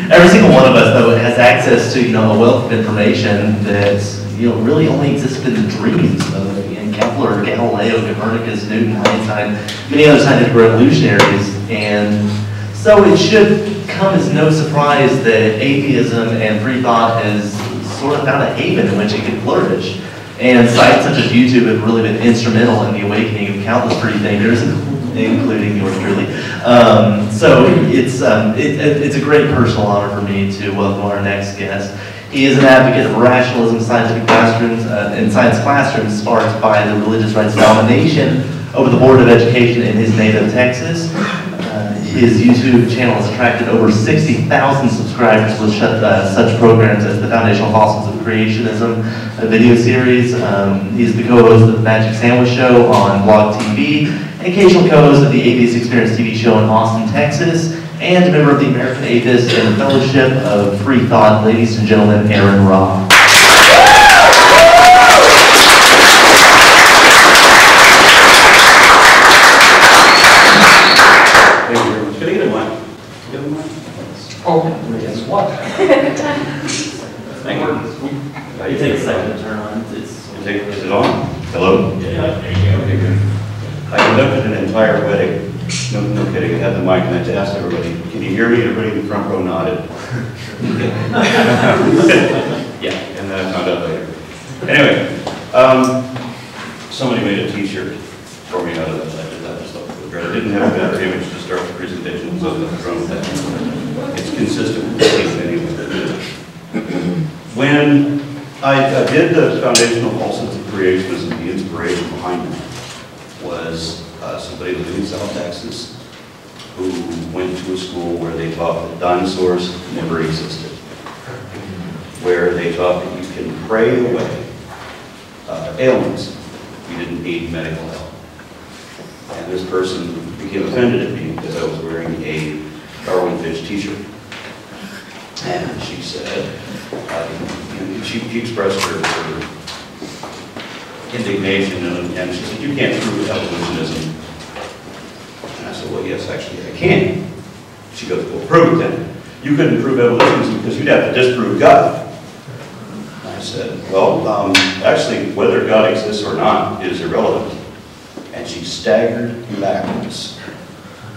Every single one of us, though, has access to, a wealth of information that, really only existed in the dreams of Kepler, Galileo, Copernicus, Newton, Einstein, many other scientific revolutionaries. And so it should come as no surprise that atheism and free thought has sort of found a haven in which it can flourish. And sites such as YouTube have really been instrumental in the awakening of countless free thinkers, including yours truly. So it's a great personal honor for me to welcome our next guest. He is an advocate of rationalism in scientific classrooms, in science classrooms sparked by the religious rights domination over the Board of Education in his native Texas. His YouTube channel has attracted over 60,000 subscribers with such programs as the Foundational Fossils of Creationism, a video series. He's the co-host of the Magic Sandwich Show on Blog TV, and occasional co-host of the Atheist Experience TV show in Austin, Texas, and a member of the American Atheist and the Fellowship of Free Thought. Ladies and gentlemen, AronRa. Oh, guess what? Thank you. You take a second to turn on. Is it on? Hello? Yeah. Okay, good. I conducted an entire wedding. No kidding. I had the mic and I asked everybody, can you hear me? Everybody in the front row nodded. Yeah, and then I found out later. Anyway, somebody made a t-shirt for me out of that. I did that just off the I didn't have a better image to start the presentation, so nothing wrong with that. It's consistent with the theme anyway. When I did the foundational pulses of creationism, the inspiration behind it was somebody living in South Texas who went to a school where they taught that dinosaurs never existed, where they taught that you can pray away ailments. You didn't need medical help. And this person became offended at me because I was wearing a Darwin Fish t-shirt. And she said, she expressed her indignation, and she said, you can't prove evolutionism. And I said, well, yes, actually I can. She goes, well, prove it then. You couldn't prove evolutionism because you'd have to disprove God. And I said, well, actually, whether God exists or not is irrelevant. And she staggered backwards.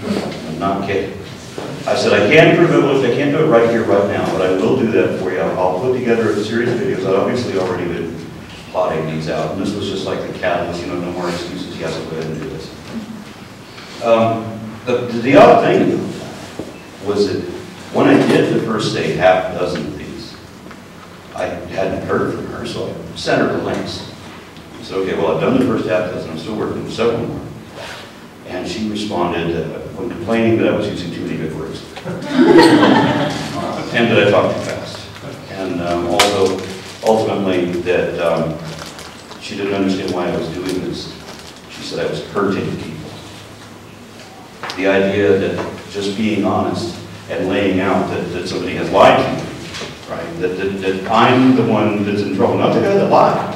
I'm not kidding. I said, I can't prove evolution. I can't do it right here, right now, but I will do that for you. I'll put together a series of videos. I've obviously already been plotting these out, and this was just like the catalyst, no more excuses. You have to go ahead and do this. The odd thing about that was that when I did the first, say, half a dozen of these, I hadn't heard from her, so I sent her the links. I said, okay, well, I've done the first half dozen. I'm still working with several more. And she responded when complaining that I was using too many big words. And that I talked too fast. And also, ultimately, that she didn't understand why I was doing this. She said I was hurting people. The idea that just being honest and laying out that somebody has lied to me, right? That I'm the one that's in trouble, not the guy that lied.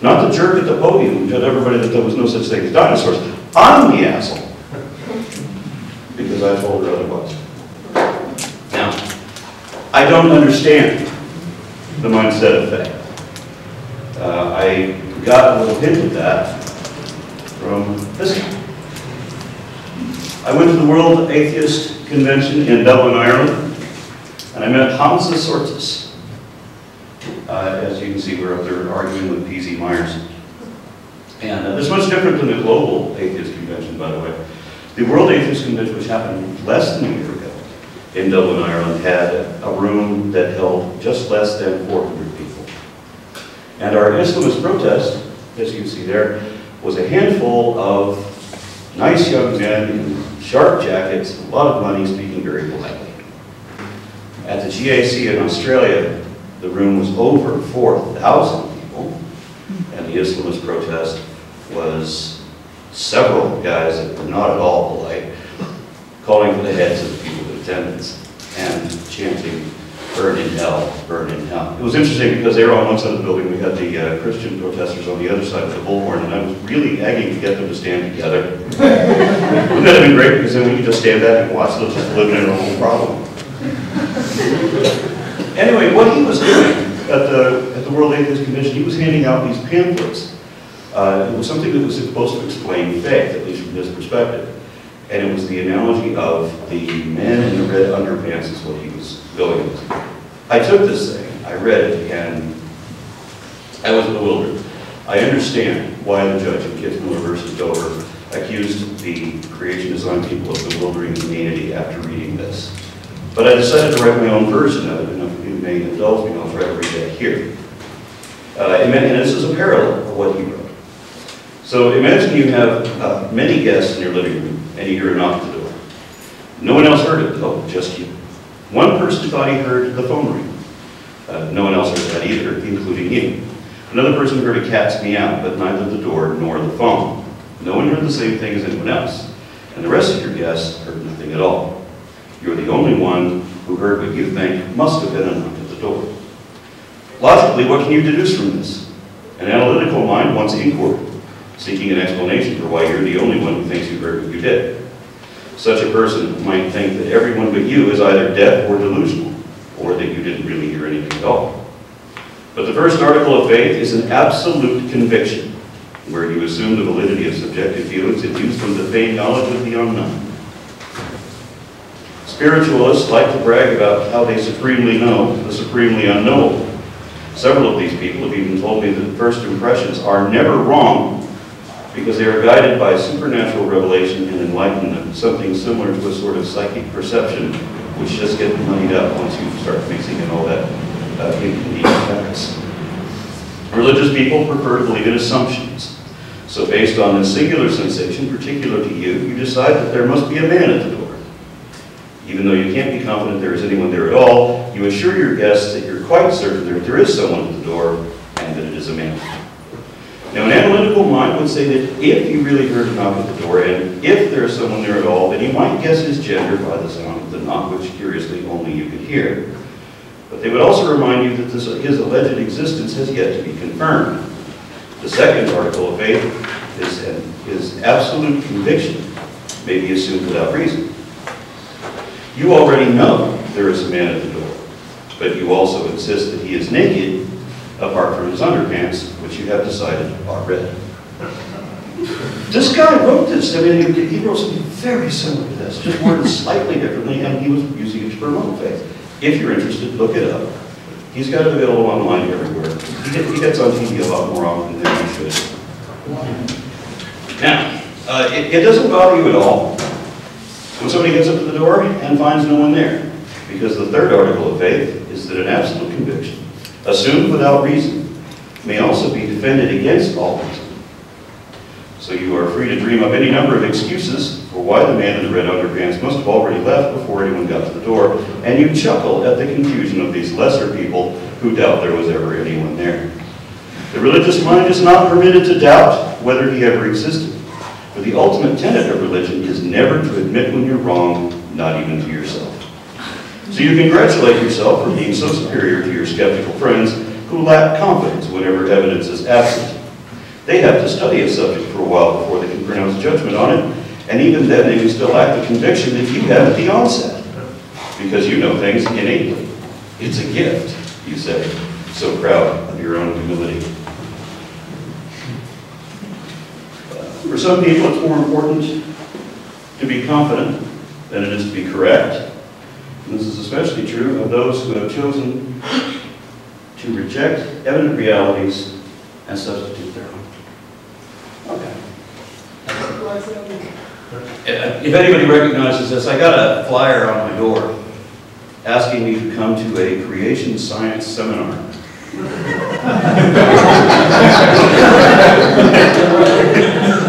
Not the jerk at the podium who told everybody that there was no such thing as dinosaurs. I'm the asshole. Because I told her otherwise. Now, I don't understand the mindset of faith. I got a little hint of that from this guy. I went to the World Atheist Convention in Dublin, Ireland, and I met Hamza Sortis. As you can see, we're up there arguing with P.Z. Myers. And this is much different than the Global Atheist Convention, by the way. The World Atheist Convention, which happened less than a year ago in Dublin, Ireland, had a room that held just less than 400 people. And our Islamist protest, as you can see there, was a handful of nice young men in sharp jackets, a lot of money, speaking very politely. At the GAC in Australia, the room was over 4,000 people, and the Islamist protest was several guys that were not at all polite, calling for the heads of the people in attendance and chanting burn in hell, burn in hell. It was interesting because they were on one side of the building, we had the Christian protesters on the other side of the bullhorn, and I was really nagging to get them to stand together. Wouldn't that have been great? Because then we could just stand back and watch them just eliminate our whole problem. Anyway, what he was doing at the World Atheist Convention, he was handing out these pamphlets. It was something that was supposed to explain faith, at least from his perspective. And it was the analogy of the man in the red underpants is what he was going with. I took this thing, I read it, and I was bewildered. I understand why the judge at Kitzmiller versus Dover accused the creation design people of bewildering humanity after reading this. But I decided to write my own version of it, and if you may indulge me, I'll try to read that here. And this is a parallel of what he wrote. So imagine you have many guests in your living room, and you hear a knock at the door. No one else heard it, though, just you. One person thought he heard the phone ring. No one else heard that either, including you. Another person heard a cat's meow, but neither the door nor the phone. No one heard the same thing as anyone else. And the rest of your guests heard nothing at all. You're the only one who heard what you think must have been a knock at the door. Logically, what can you deduce from this? An analytical mind wants inquiry, seeking an explanation for why you're the only one who thinks you heard what you did. Such a person might think that everyone but you is either deaf or delusional, or that you didn't really hear anything at all. But the first article of faith is an absolute conviction, where you assume the validity of subjective feelings induced from the feigned knowledge of the unknown. Spiritualists like to brag about how they supremely know the supremely unknowable. Several of these people have even told me that first impressions are never wrong because they are guided by supernatural revelation and enlightenment, something similar to a sort of psychic perception which just gets moneyed up once you start mixing in all that inconvenient facts. Religious people prefer to believe in assumptions. So based on this singular sensation, particular to you, you decide that there must be a man at the door. Even though you can't be confident there is anyone there at all, you assure your guests that you're quite certain that there is someone at the door and that it is a man. Now, an analytical mind would say that if you really heard a knock at the door and if there is someone there at all, then you might guess his gender by the sound of the knock, which curiously only you could hear. But they would also remind you that his alleged existence has yet to be confirmed. The second article of faith is absolute conviction may be assumed without reason. You already know there is a man at the door, but you also insist that he is naked, apart from his underpants, which you have decided are red. This guy wrote this. I mean, he wrote something very similar to this, just worded slightly differently, and he was using it to promote faith. If you're interested, look it up. He's got it available online everywhere. He gets on TV a lot more often than he should. Now, it doesn't bother you at all when somebody gets up to the door and finds no one there, because the third article of faith is that an absolute conviction, assumed without reason, may also be defended against all reason. So you are free to dream up any number of excuses for why the man in the red underpants must have already left before anyone got to the door, and you chuckle at the confusion of these lesser people who doubt there was ever anyone there. The religious mind is not permitted to doubt whether he ever existed. For the ultimate tenet of religion is never to admit when you're wrong, not even to yourself. So you congratulate yourself for being so superior to your skeptical friends who lack confidence whenever evidence is absent. They have to study a subject for a while before they can pronounce judgment on it, and even then they can still lack the conviction that you have at the onset, because you know things innately. It's a gift, you say, so proud of your own humility. For some people, it's more important to be confident than it is to be correct. And this is especially true of those who have chosen to reject evident realities and substitute their own. Okay. If anybody recognizes this, I got a flyer on my door asking me to come to a creation science seminar.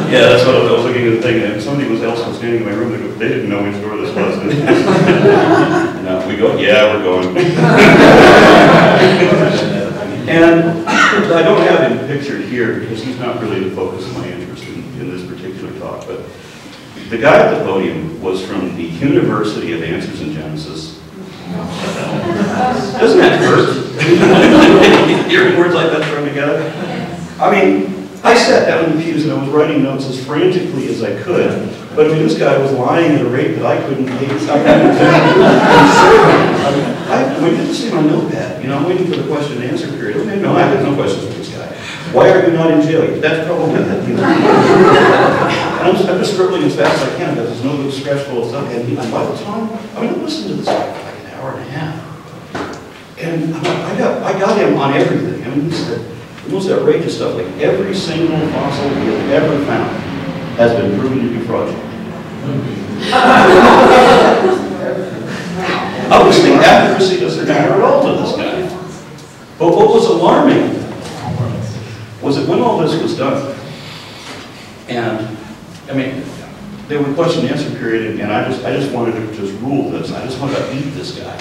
Yeah, that's what I was looking at the thing, and somebody else was standing in my room, they didn't know which door this was. No, we go, yeah, we're going. And I don't have him pictured here because he's not really the focus of my interest in this particular talk, but the guy at the podium was from the University of Answers in Genesis, Doesn't that hurt? Hearing words like that thrown together? I mean, I sat down in the pews and I was writing notes as frantically as I could, but I mean, this guy was lying at a rate that I couldn't wait. I didn't see my notepad. You know, I'm waiting for the question and answer period. Okay, no, I have no questions for this guy. Why are you not in jail? That's probably that. You know. I'm just scribbling as fast as I can because there's no good scratch full of stuff. And by the time, I mean, I listened to this guy for like an hour and a half. And I got him on everything. I mean, he said the most outrageous stuff, like every single fossil we have ever found has been proven to be fraudulent. Obviously, accuracy doesn't matter at all to this guy. But what was alarming was that when all this was done, and I mean, there were question and answer period, and I just wanted to just rule this. I just wanted to beat this guy.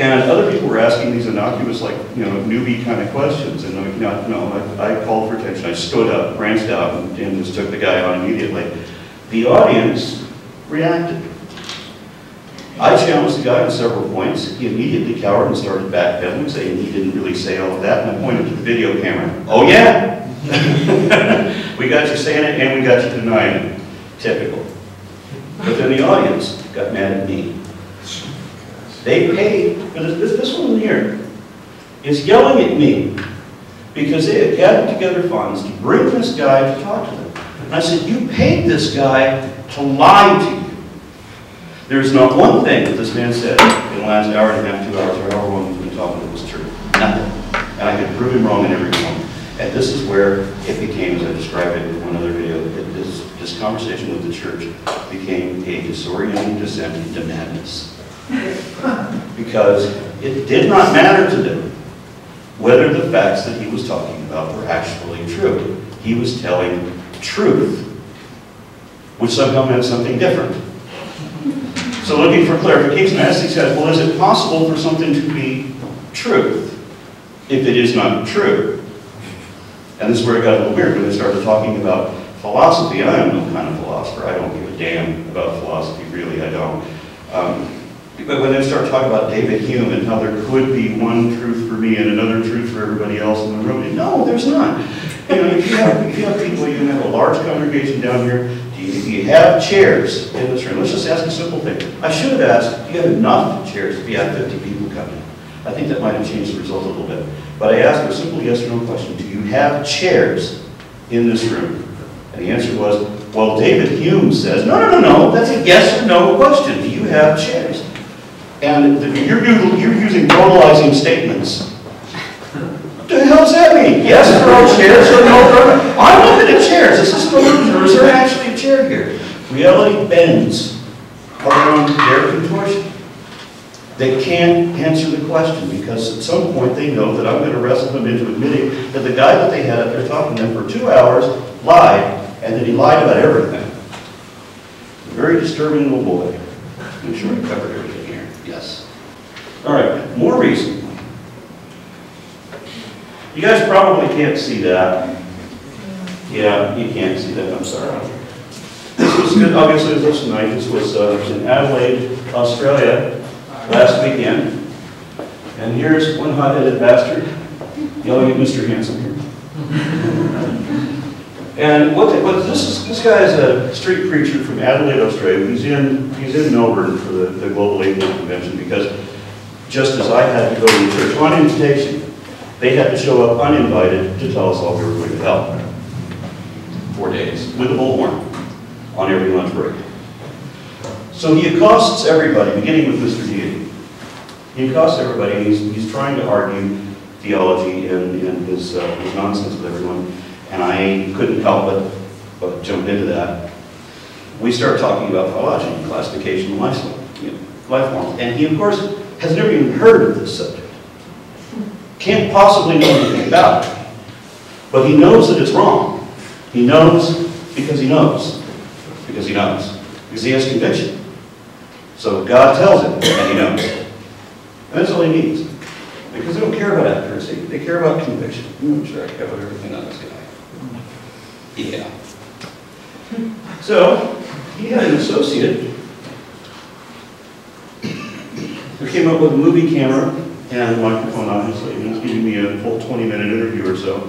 And other people were asking these innocuous, like, you know, newbie kind of questions, and I called for attention. I stood up, branched out, and just took the guy on immediately. The audience reacted. I challenged the guy on several points. He immediately cowered and started backpedaling, saying he didn't really say all of that, and I pointed to the video camera. Oh yeah? We got you saying it, and we got you denying it. Typical. But then the audience got mad at me. They paid, this one here is yelling at me because they had gathered together funds to bring this guy to talk to them. And I said, you paid this guy to lie to you. There's not one thing that this man said in the last hour and a half, 2 hours, or however long we've been talking that was true. Nothing. And I could prove him wrong in every one. And this is where it became, as I described it in one other video, this conversation with the church became a disorienting descent into madness. Because it did not matter to them whether the facts that he was talking about were actually true. He was telling truth, which somehow meant something different. So looking for clarification, I asked these guys, well, is it possible for something to be truth if it is not true? And this is where it got a little weird when they started talking about philosophy. I am no kind of philosopher. I don't give a damn about philosophy, really, I don't. But when they start talking about David Hume and how there could be one truth for me and another truth for everybody else in the room, no, there's not. You know, if you have people, you have a large congregation down here, do you have chairs in this room? Let's just ask a simple thing. I should have asked, do you have enough chairs if you have 50 people coming? I think that might have changed the result a little bit. But I asked a simple yes or no question. Do you have chairs in this room? And the answer was, well, David Hume says, no, that's a yes or no question. Do you have chairs? And you're using totalizing statements. What the hell does that mean? Yes for all chairs or no for other? I'm looking at chairs. This isn't a illusion, or is there actually a chair here? Reality bends around their contortion. They can't answer the question because at some point they know that I'm going to wrestle them into admitting that the guy that they had up there talking to them for 2 hours lied, and that he lied about everything. A very disturbing little boy. I'm sure I covered everything here. Yes. All right, more recently. You guys probably can't see that. Yeah, you can't see that, I'm sorry. This was good, obviously it was tonight. This was in Adelaide, Australia, last weekend. And here's one hot-headed bastard yelling at Mr. Handsome here. And this guy is a street preacher from Adelaide, Australia. He's in Melbourne for the Global Atheist Convention because just as I had to go to the church on invitation, they had to show up uninvited to tell us all we were going to hell. 4 days with a bullhorn on every lunch break. So he accosts everybody, beginning with Mr. Deity. He accosts everybody, and he's trying to argue theology and his nonsense with everyone. And I couldn't help but jump into that. We start talking about phylogeny, classification, and life forms. And he, of course, has never even heard of this subject. Can't possibly know anything about it. But he knows that it's wrong. He knows because he knows. Because he knows. Because he has conviction. So God tells him, and he knows. And that's all he needs. Because they don't care about accuracy. They care about conviction. I'm sure I covered everything on this guy. Yeah. So, he had an associate We came up with a movie camera and a microphone, obviously, and he was giving me a full 20-minute interview or so.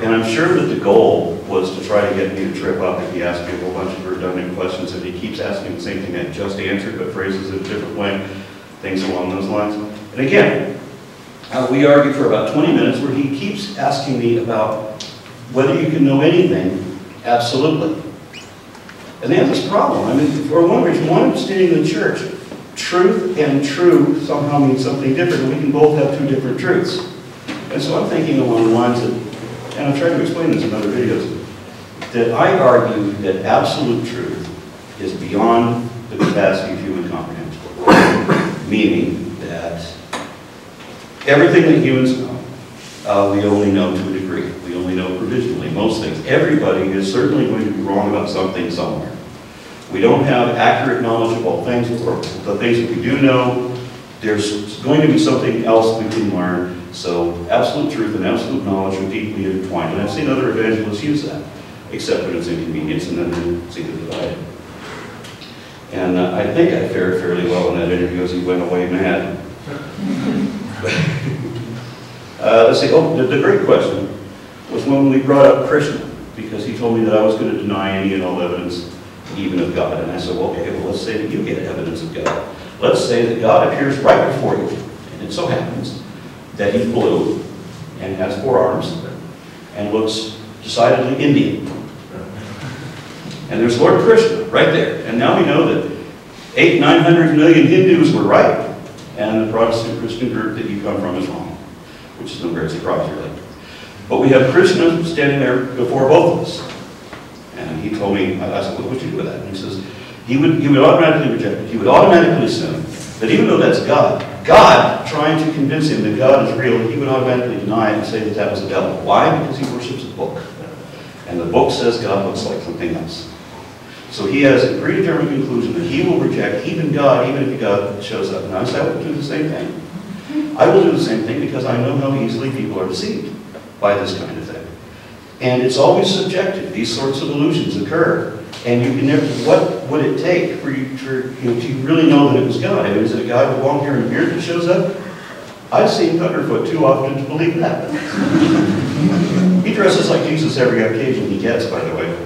And I'm sure that the goal was to try to get me to trip up if he asked me a whole bunch of redundant questions, and he keeps asking the same thing I just answered, but phrases it a different way, things along those lines. And again, we argued for about 20 minutes where he keeps asking me about whether you can know anything absolutely. And they have this problem. I mean, for one reason, one understanding in the church, truth and true somehow means something different, and we can both have two different truths. And so I'm thinking along the lines of, and I've tried to explain this in other videos, that I argue that absolute truth is beyond the capacity of human comprehension. Meaning that everything that humans know, we only know to a degree. We only know provisionally, most things. Everybody is certainly going to be wrong about something somewhere. We don't have accurate knowledge of all things, or the things that we do know. There's going to be something else we can learn. So absolute truth and absolute knowledge are deeply intertwined. And I've seen other evangelists use that, except when it's inconvenience, and then they see the divide. And I think I fared fairly well in that interview as he went away mad. Let's see, the great question was when we brought up Krishna, because he told me that I was going to deny any and all evidence, even of God. And I said, well, okay, well, let's say that you get evidence of God. Let's say that God appears right before you, and it so happens that he's blue and has 4 arms and looks decidedly Indian. And there's Lord Krishna right there. And now we know that 800–900 million Hindus were right, and the Protestant Christian group that you come from is wrong, which is no great surprise, really. But we have Krishna standing there before both of us. And he told me, I said, what would you do with that? And he says, he would automatically reject it. He would automatically assume that even though that's God trying to convince him that God is real, he would automatically deny it and say that that was the devil. Why? Because he worships a book. And the book says God looks like something else. So he has a predetermined conclusion that he will reject even God, even if God shows up. And I said, I will do the same thing. I will do the same thing because I know how easily people are deceived by this kind of thing. And it's always subjective. These sorts of illusions occur. And you can never, what would it take for you to really know that it was God? I mean, is it a guy with long hair and beard that shows up? I've seen Thunderfoot too often to believe that. He dresses like Jesus every occasion he gets, by the way.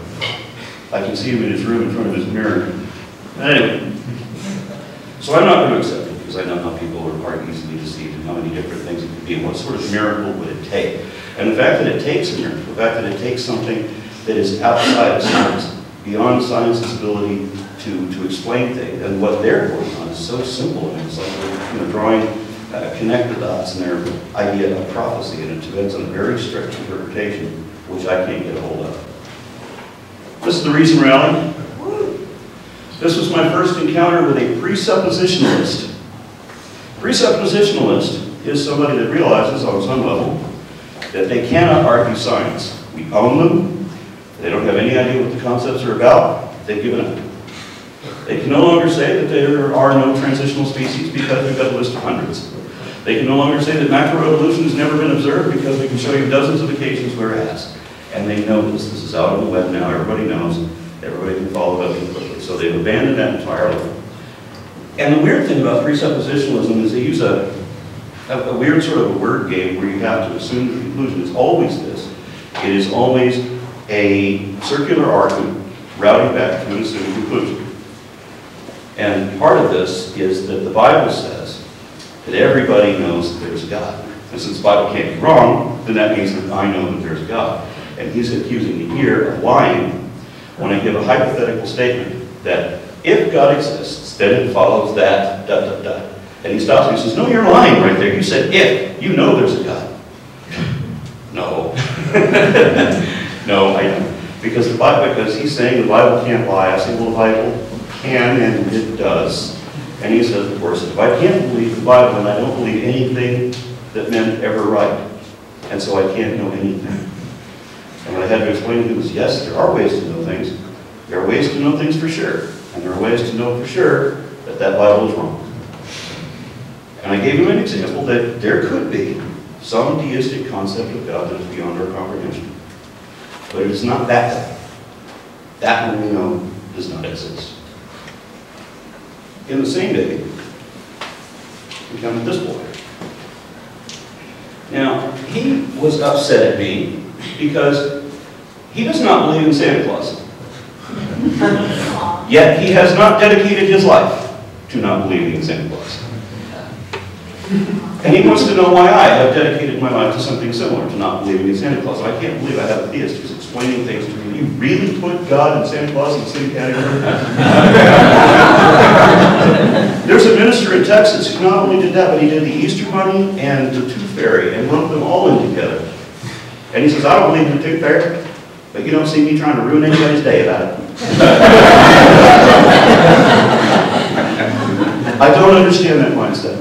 I can see him in his room in front of his mirror. Anyway, so I'm not going to accept it because I know how people are easily deceived and how many different things it could be and what sort of miracle would it take. And the fact that it takes a miracle, the fact that it takes something that is outside of science, beyond science's ability to explain things, and what they're working on is so simple. I mean, it's like drawing connect the dots in their idea of prophecy, and it depends on a very strict interpretation, which I can't get a hold of. This is the Reason Rally. This was my first encounter with a presuppositionalist. Presuppositionalist is somebody that realizes on some level that they cannot argue science. We own them. They don't have any idea what the concepts are about. They've given up. They can no longer say that there are no transitional species because we've got a list of hundreds. They can no longer say that macroevolution has never been observed because we can show you dozens of occasions where it has. And they know this. This is out on the web now. Everybody knows. Everybody can follow it up quickly. So they've abandoned that entirely. And the weird thing about presuppositionalism is they use a weird sort of a word game where you have to assume the conclusion is always this. It is always a circular argument routing back to an assumed conclusion. And part of this is that the Bible says that everybody knows that there's a God. And since the Bible can't be wrong, then that means that I know that there's a God. And he's accusing me here of lying when I give a hypothetical statement that if God exists, then it follows that, ... And he stops and he says, no, you're lying right there. You said if. You know there's a God. No. No, I don't. Because he's saying the Bible can't lie. I say, well, the Bible can, and it does. And he says, of course, if I can't believe the Bible, then I don't believe anything that men ever write. And so I can't know anything. And what I had to explain to him was, yes, there are ways to know things. There are ways to know things for sure. And there are ways to know for sure that that Bible is wrong. And I gave him an example that there could be some deistic concept of God that is beyond our comprehension. But it is not that God. That one we know does not exist. In the same day, become this boy. Now, he was upset at me because he does not believe in Santa Claus. Yet he has not dedicated his life to not believing in Santa Claus. And he wants to know why I have dedicated my life to something similar, to not believing in Santa Claus. I can't believe I have a theist who's explaining things to me. You really put God and Santa Claus in the same category? There's a minister in Texas who not only did that, but he did the Easter Bunny and the Tooth Fairy and lumped them all in together. And he says, I don't believe in the Tooth Fairy, but you don't see me trying to ruin anybody's day about it. I don't understand that mindset,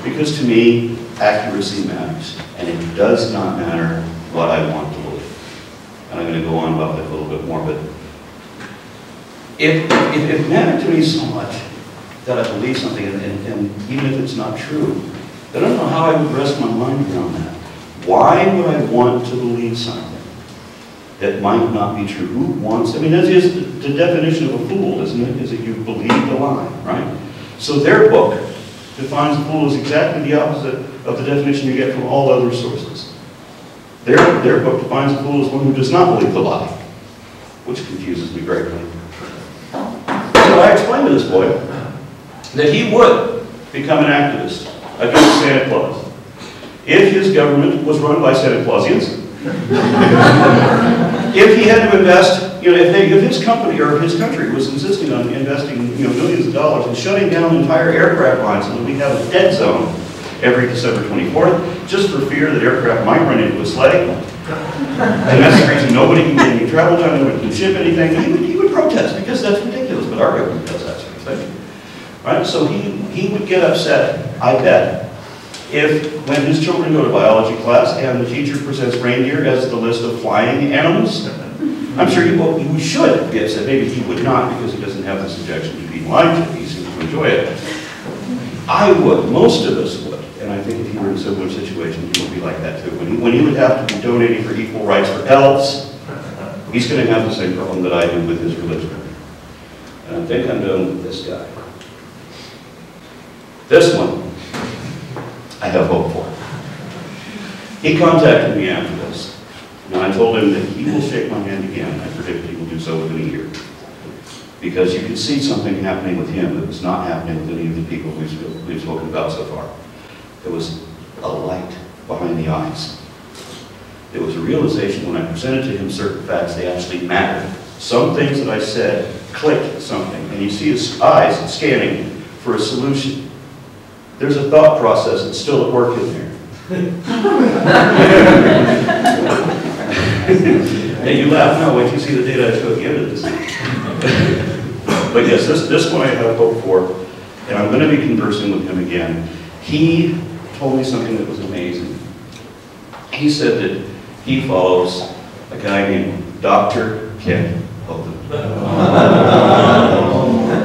because to me, accuracy matters, and it does not matter what I want to believe. And I'm going to go on about that a little bit more, but if it mattered to me so much that I believe something, and even if it's not true, then I don't know how I would rest my mind around that. Why would I want to believe something that might not be true? Who wants, I mean, that is the definition of a fool, isn't it? Is that you believe the lie, right? So their book defines a fool as exactly the opposite of the definition you get from all other sources. Their book defines a fool as one who does not believe the lie, which confuses me greatly. So I explained to this boy that he would become an activist against Santa Claus if his government was run by Santa Clausians. If he had to invest, you know, if his company or his country was insisting on investing, you know, millions of dollars and shutting down entire aircraft lines so that we have a dead zone every December 24th, just for fear that aircraft might run into a sledding, and that's the reason nobody can get any travel done, nobody can ship anything, he would protest because that's ridiculous. But our government does that sort of thing, right? So he would get upset, I bet, if when his children go to biology class and the teacher presents reindeer as the list of flying animals. I'm sure he should be upset. Maybe he would not, because he doesn't have this objection to being lied to. He seems to enjoy it. I would. Most of us would. And I think if he were in a similar situation, he would be like that too. When he would have to be donating for equal rights for elves, he's going to have the same problem that I do with his religion. And I think I'm done with this guy. This one, I have hope for. He contacted me after this, and I told him that he will shake my hand again. I predict he will do so within a year. Because you can see something happening with him that was not happening with any of the people we've spoken about so far. There was a light behind the eyes. There was a realization when I presented to him certain facts, they actually mattered. Some things that I said clicked something, and you see his eyes scanning for a solution. There's a thought process that's still at work in there. And you laugh, no, wait till you see the data I showed you into this. But yes, this one I have hope for, and I'm going to be conversing with him again. He told me something that was amazing. He said that he follows a guy named Dr. Ken Hovind.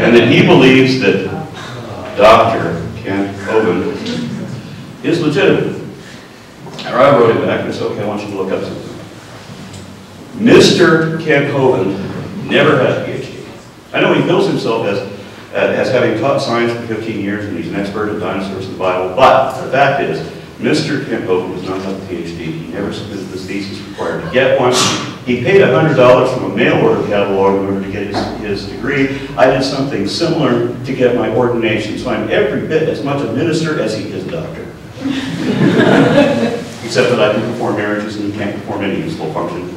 And that he believes that Dr. Ken Hovind is legitimate. And I wrote him back and said, okay, I want you to look up something. Mr. Ken Hovind never had a Ph.D. I know he bills himself as having taught science for 15 years and he's an expert in dinosaurs and the Bible, but the fact is, Mr. Ken Hovind does not have a Ph.D. He never submitted this thesis required to get one. He paid $100 from a mail order catalog in order to get his degree. I did something similar to get my ordination, so I'm every bit as much a minister as he is a doctor. Except that I can perform marriages and he can't perform any useful function.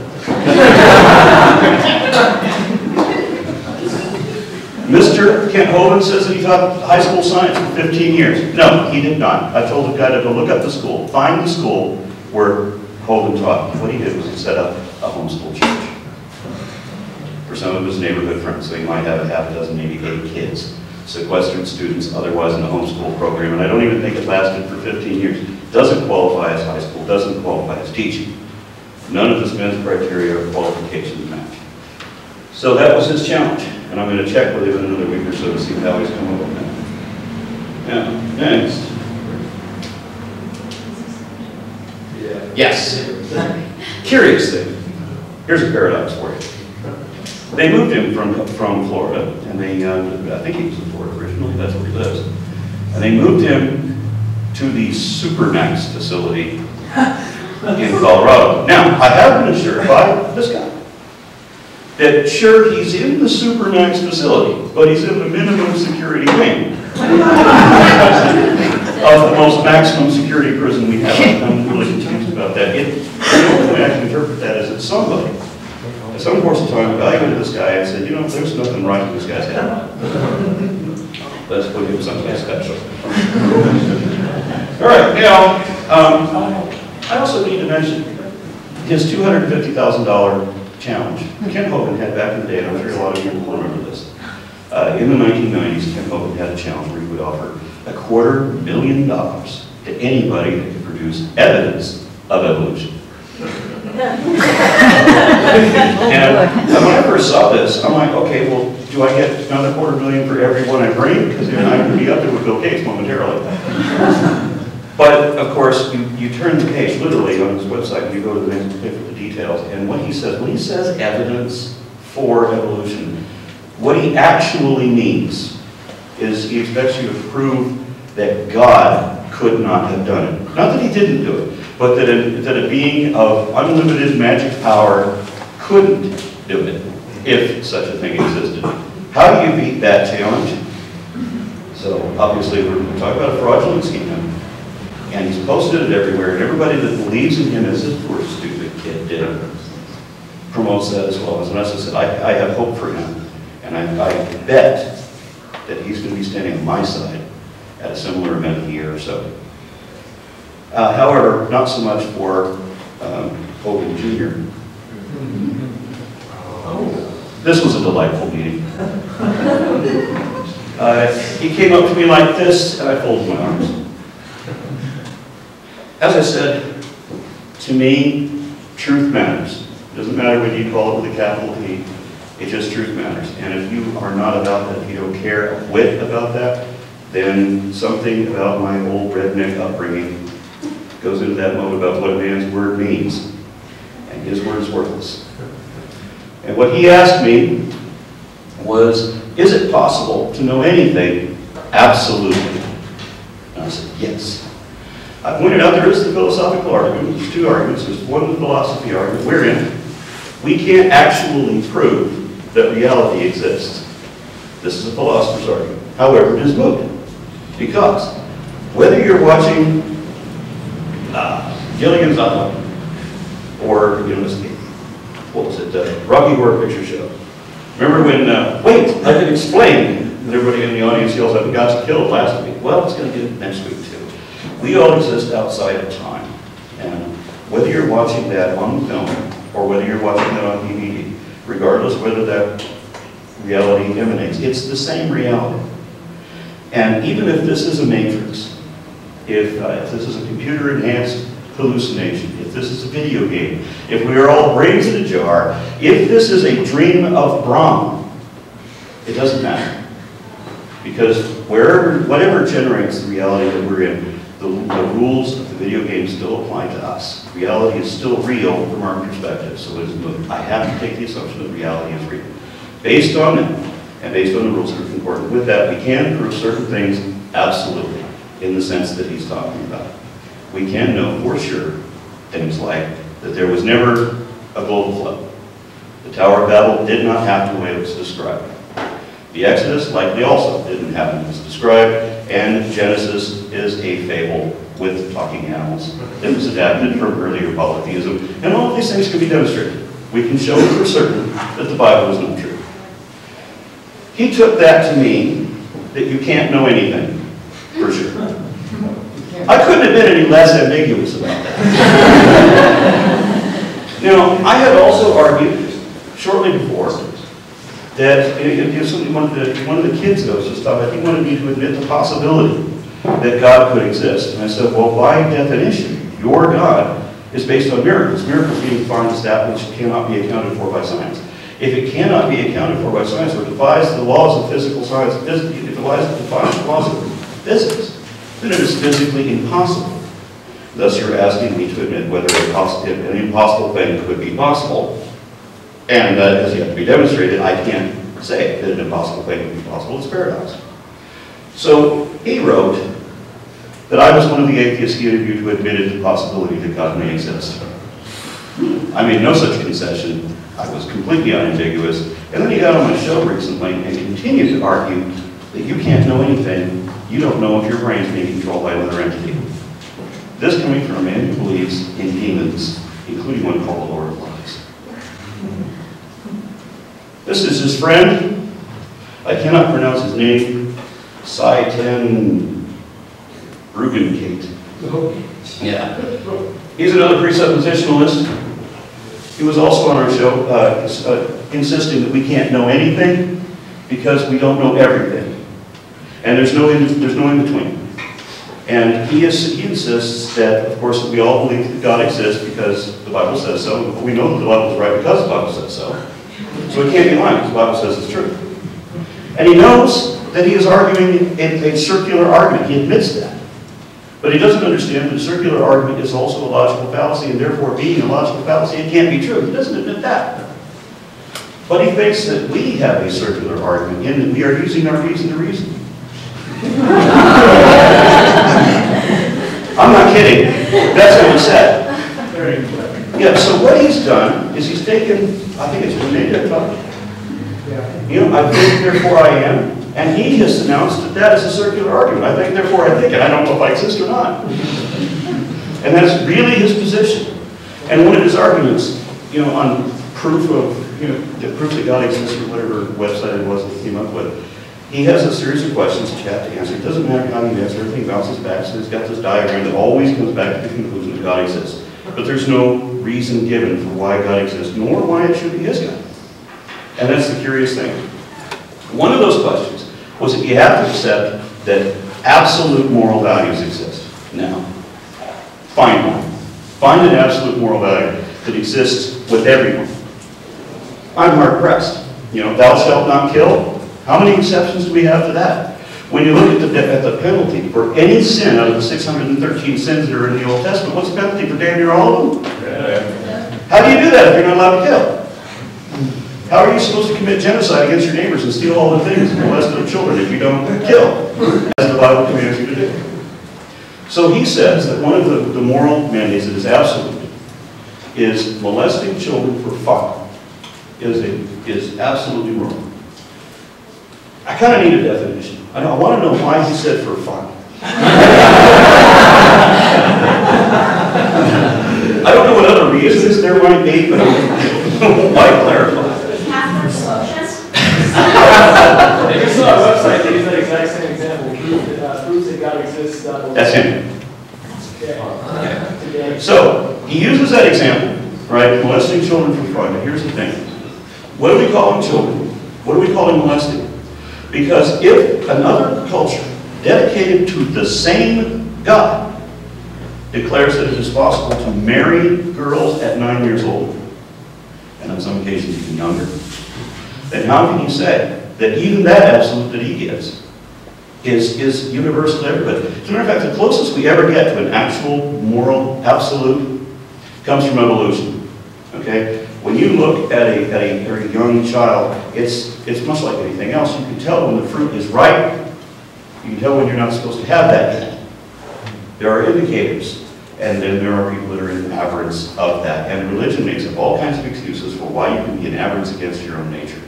Mr. Ken Hovind says that he taught high school science for 15 years. No, he did not. I told the guy to go look up the school, find the school where Hovind taught. What he did was he set up a homeschool church for some of his neighborhood friends, so he might have a half a dozen, maybe 8 kids, sequestered students otherwise in the homeschool program, and I don't even think it lasted for 15 years. Doesn't qualify as high school, doesn't qualify as teaching. None of this men's criteria or qualifications match. So that was his challenge, and I'm going to check with him in another week or so to see how he's coming up with that. Now, next. Yeah. Yes. Curious thing. Here's a paradox for you. They moved him from Florida, and they, I think he was in Florida originally, that's where he lives. And they moved him to the Supermax facility in Colorado. Now, I have been assured by this guy that sure, he's in the Supermax facility, but he's in the minimum security wing of the most maximum security prison we have. I'm really confused about that. The only way I can interpret that is that somebody, at some course of time, evaluated this guy and said, you know, there's nothing right with this guy's head. Let's put him someplace special. All right, now, I also need to mention his $250,000 challenge. Ken Hogan had back in the day, and I'm sure a lot of you will remember this. In the 1990s, Ken Hogan had a challenge where he would offer $250,000 to anybody that could produce evidence of evolution. And when I first saw this, I'm like, okay, well, do I get another $250,000 for every one I bring? Because then I'm going to be up there with Bill Gates momentarily. But, of course, you turn the page, literally, on his website, and you go to the next page for the details. And when he says evidence for evolution, what he actually means is he expects you to prove that God could not have done it. Not that he didn't do it, but that a being of unlimited magic power couldn't do it, if such a thing existed. How do you beat that challenge? So, obviously, we're talking about a fraudulent scheme. And he's posted it everywhere, and everybody that believes in him as this poor stupid kid did promotes that as well. As I said, I have hope for him, and I bet that he's going to be standing on my side at a similar event in a year or so. However, not so much for Hogan Jr. This was a delightful meeting. He came up to me like this, and I folded my arms. As I said, to me, truth matters. It doesn't matter whether you call it with a capital T, it just truth matters. And if you are not about that, if you don't care a whit about that, then something about my old redneck upbringing goes into that mode about what a man's word means. And his word is worthless. And what he asked me was, is it possible to know anything absolutely? And I said, yes. I pointed out there is the philosophical argument. There's two arguments. There's one, the philosophy argument. Wherein we can't actually prove that reality exists. This is a philosopher's argument. However, it is moot. Because whether you're watching Gilligan's Island or, what was it, Rocky Horror Picture Show. Remember when, wait, I can explain, and everybody in the audience yells, I got you killed last week. Well, it's going to get it next week too. We all exist outside of time. And whether you're watching that on film or whether you're watching that on DVD, regardless of whether that reality emanates, it's the same reality. And even if this is a matrix, if this is a computer-enhanced hallucination, if this is a video game, if we are all brains in a jar, if this is a dream of Brahm, it doesn't matter. Because whatever generates the reality that we're in, the rules of the video game still apply to us. Reality is still real from our perspective, so it is moot. I have to take the assumption that reality is real. Based on it, and based on the rules that are concordant with that, we can prove certain things absolutely, in the sense that he's talking about. We can know for sure things like that there was never a global flood. The Tower of Babel did not happen the way it was described. The Exodus likely also didn't happen as described, and Genesis is a fable with talking animals that was adapted from earlier polytheism, and all of these things can be demonstrated. We can show for certain that the Bible is not true. He took that to mean that you can't know anything, for sure. I couldn't have been any less ambiguous about that. Now, I had also argued, shortly before, that one of the kids that was just talking about, he wanted me to admit the possibility that God could exist. And I said, well, by definition, your God is based on miracles. Miracles being defined as that which cannot be accounted for by science. If it cannot be accounted for by science, or defies the laws of physical science, if it defies the laws of physics, then it is physically impossible. Thus, you're asking me to admit whether an impossible thing could be possible. And that has yet to be demonstrated. I can't say that an impossible thing could be possible. It's a paradox. So he wrote that I was one of the atheists he interviewed who admitted the possibility that God may exist. I made no such concession. I was completely unambiguous. And then he got on my show recently and continued to argue that you can't know anything. You don't know if your brain's being controlled by another entity. This coming from a man who believes in demons, including one called the Lord of Lies. This is his friend. I cannot pronounce his name. Saitan Rugenkate. Yeah. He's another presuppositionalist. He was also on our show insisting that we can't know anything because we don't know everything. And there's no in between. And he insists that, of course, that we all believe that God exists because the Bible says so. We know that the Bible is right because the Bible says so. So it can't be lying because the Bible says it's true. And he knows that he is arguing a circular argument. He admits that. But he doesn't understand that a circular argument is also a logical fallacy, and therefore being a logical fallacy, it can't be true. He doesn't admit that. But he thinks that we have a circular argument and that we are using our reason to reason. I'm not kidding. That's what he said. Yeah, so what he's done is he's taken, I think it's Renee talking. You know, I think, therefore I am. And he has announced that that is a circular argument. I think, therefore I think, and I don't know if I exist or not. And that's really his position. And one of his arguments, you know, on proof of, you know, the proof that God exists or whatever website it was that he came up with, he has a series of questions that you have to answer. It doesn't matter how you answer, everything bounces back. So he's got this diagram that always comes back to the conclusion that God exists. But there's no reason given for why God exists, nor why it should be his God. And that's the curious thing. One of those questions was that you have to accept that absolute moral values exist. Now, find one. Find an absolute moral value that exists with everyone. I'm hard pressed. You know, thou shalt not kill. How many exceptions do we have to that? When you look at the penalty for any sin out of the 613 sins that are in the Old Testament, what's the penalty for damn near all of them? How do you do that if you're not allowed to kill? How are you supposed to commit genocide against your neighbors and steal all the things and molest their children if you don't kill, as the Bible commands you to do? So he says that one of the moral mandates that is absolute is molesting children for fun is absolutely wrong. I kind of need a definition. I want to know why he said for fun. I don't know what other reasons there might be, but why clarify? If you saw our website, they use that exact same example. Proves that God exists. That's him. Okay. So, he uses that example, right? Molesting children for fun. Now, here's the thing. What do we call them children? What do we call them molesting? Because if another culture dedicated to the same God declares that it is possible to marry girls at 9 years old, and on some occasions even younger, then how can you say that even that absolute that he gives is universal to everybody? As a matter of fact, the closest we ever get to an actual moral absolute comes from evolution. Okay? When you look at a very young child, it's much like anything else. You can tell when the fruit is ripe. You can tell when you're not supposed to have that yet. There are indicators. And then there are people that are in aberrance of that. And religion makes up all kinds of excuses for why you can be in aberrance against your own nature.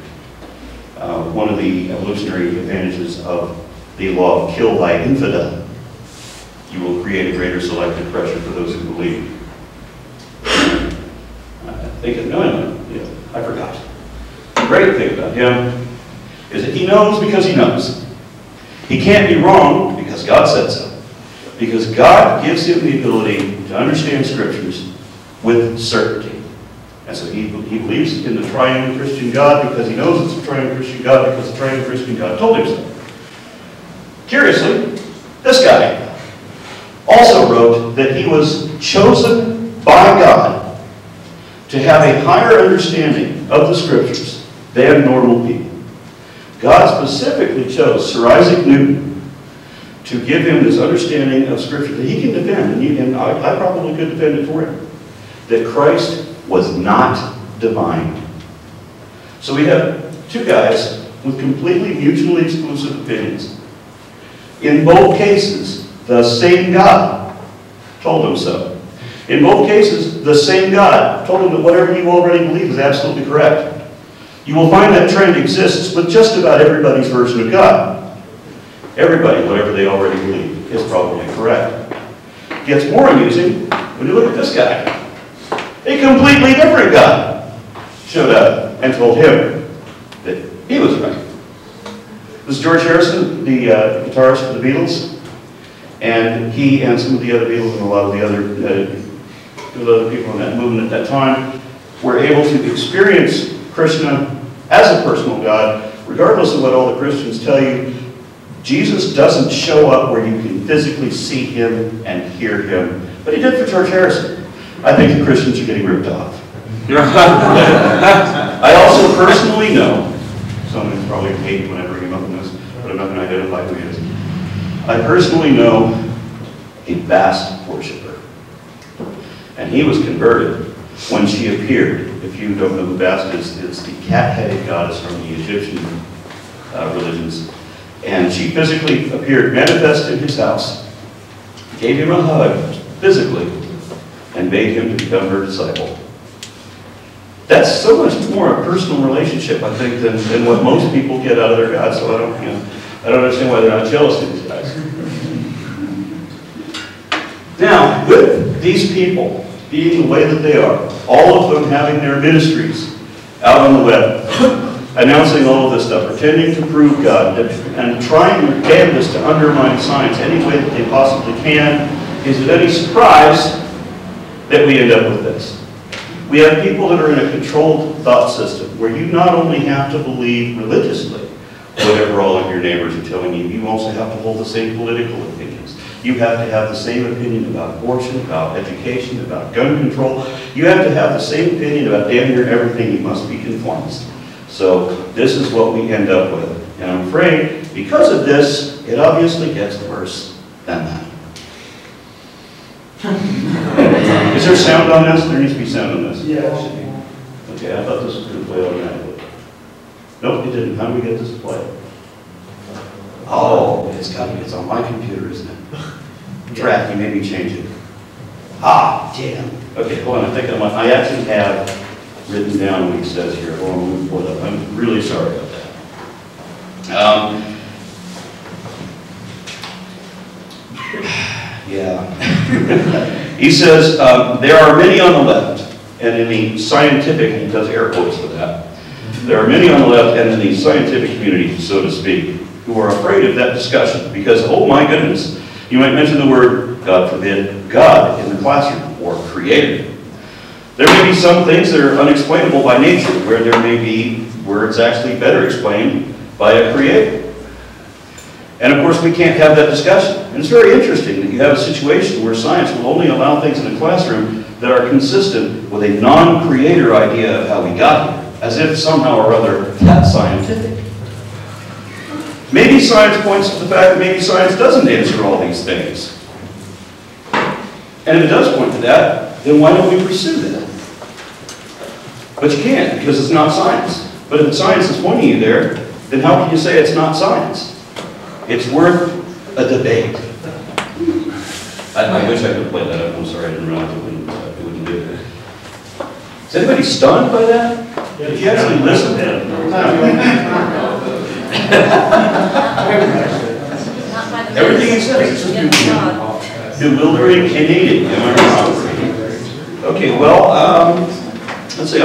One of the evolutionary advantages of the law of kill thy infidel, you will create a greater selective pressure for those who believe. I forgot. The great thing about him is that he knows because he knows. He can't be wrong because God said so. Because God gives him the ability to understand scriptures with certainty. And so he believes in the triune Christian God because he knows it's a triune Christian God because the triune Christian God told him so. Curiously, this guy also wrote that he was chosen by God to have a higher understanding of the scriptures than normal people. God specifically chose Sir Isaac Newton to give him this understanding of scripture that he can defend, and I probably could defend it for him, that Christ was not divine. So we have two guys with completely mutually exclusive opinions. In both cases, the same God told him so. In both cases, the same God told him that whatever you already believe is absolutely correct. You will find that trend exists with just about everybody's version of God. Everybody, whatever they already believe, is probably correct. It gets more amusing when you look at this guy. A completely different God showed up and told him that he was right. This is George Harrison, the guitarist for the Beatles, and he and some of the other Beatles and a lot of the other people in that movement at that time were able to experience Krishna as a personal God, regardless of what all the Christians tell you. Jesus doesn't show up where you can physically see him and hear him, but he did for George Harrison. I think the Christians are getting ripped off. I also personally know, someone probably hate me when I bring him up in this, but I'm not going to identify who he is. I personally know a vast worshiper, and he was converted when she appeared. If you don't know who Bast is, it's the cat-headed goddess from the Egyptian religions. And she physically appeared, manifest in his house, gave him a hug, physically, and bade him to become her disciple. That's so much more a personal relationship, I think, than what most people get out of their God. So I don't understand why they're not jealous of these guys. Now, with these people being the way that they are, all of them having their ministries out on the web, announcing all of this stuff, pretending to prove God, and trying their damnedest to undermine science any way that they possibly can, is it any surprise that we end up with this? We have people that are in a controlled thought system where you not only have to believe religiously whatever all of your neighbors are telling you, you also have to hold the same political opinions. You have to have the same opinion about abortion, about education, about gun control. You have to have the same opinion about damn near everything. You must be conformist. So this is what we end up with. And I'm afraid because of this, it obviously gets worse than that. Is there sound on this? There needs to be sound on this. Yeah, it should be. Okay, I thought this was going to play automatically. Nope, it didn't. How do we get this to play? Oh, it's on my computer, isn't it? Track, you made me change it. Ah, damn. Okay, hold on, I actually have written down what he says here. Hold on, let me pull it up. I'm really sorry about that. Yeah. He says, there are many on the left, and in the scientific, he does air quotes for that. There are many on the left and in the scientific community, so to speak, who are afraid of that discussion because, oh my goodness, you might mention the word, God forbid, God in the classroom or creator. There may be some things that are unexplainable by nature, where there may be words actually better explained by a creator. And of course, we can't have that discussion. And it's very interesting that you have a situation where science will only allow things in a classroom that are consistent with a non-creator idea of how we got here, as if somehow or other that's scientific. Maybe science points to the fact that maybe science doesn't answer all these things. And if it does point to that, then why don't we pursue that? But you can't, because it's not science. But if science is pointing you there, then how can you say it's not science? It's worth a debate. I wish I could play that up. I'm sorry, I didn't realize it wouldn't do it. Is anybody stunned by that? Did you actually listen? Everything he says is just bewildering and needed. Okay, well, let's see. I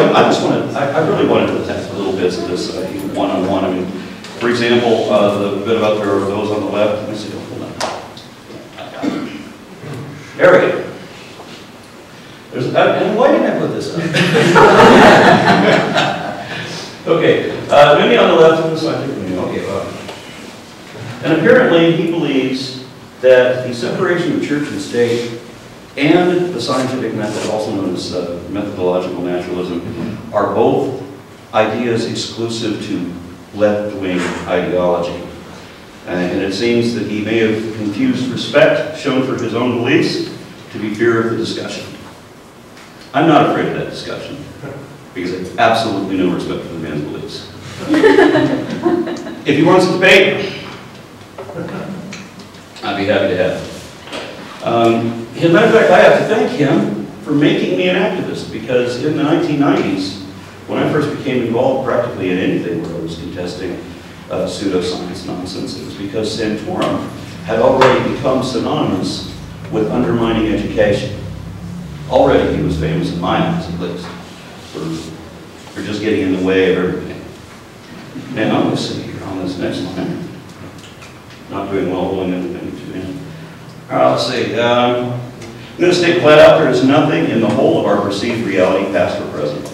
really wanted to attack a little bits of this one-on-one. I mean, for example, the bit about there are those on the left. Let me see. Hold on. There we go. And why didn't I put this up? Okay, many on the left and the scientific community. Okay, and apparently he believes that the separation of church and state and the scientific method, also known as methodological naturalism, are both ideas exclusive to left-wing ideology. And it seems that he may have confused respect shown for his own beliefs to be fear of the discussion. I'm not afraid of that discussion, because I have absolutely no respect for the man's beliefs. If he wants to debate, I'd be happy to have it. As a matter of fact, I have to thank him for making me an activist, because in the 1990s, when I first became involved practically in anything where I was contesting pseudoscience nonsense, it was because Santorum had already become synonymous with undermining education. Already he was famous in my eyes, at least, for just getting in the way of everything. Now, let's see here on this next line. Not doing well holding anything to him. Let's see. I'm going to state flat out, there is nothing in the whole of our perceived reality, past or present,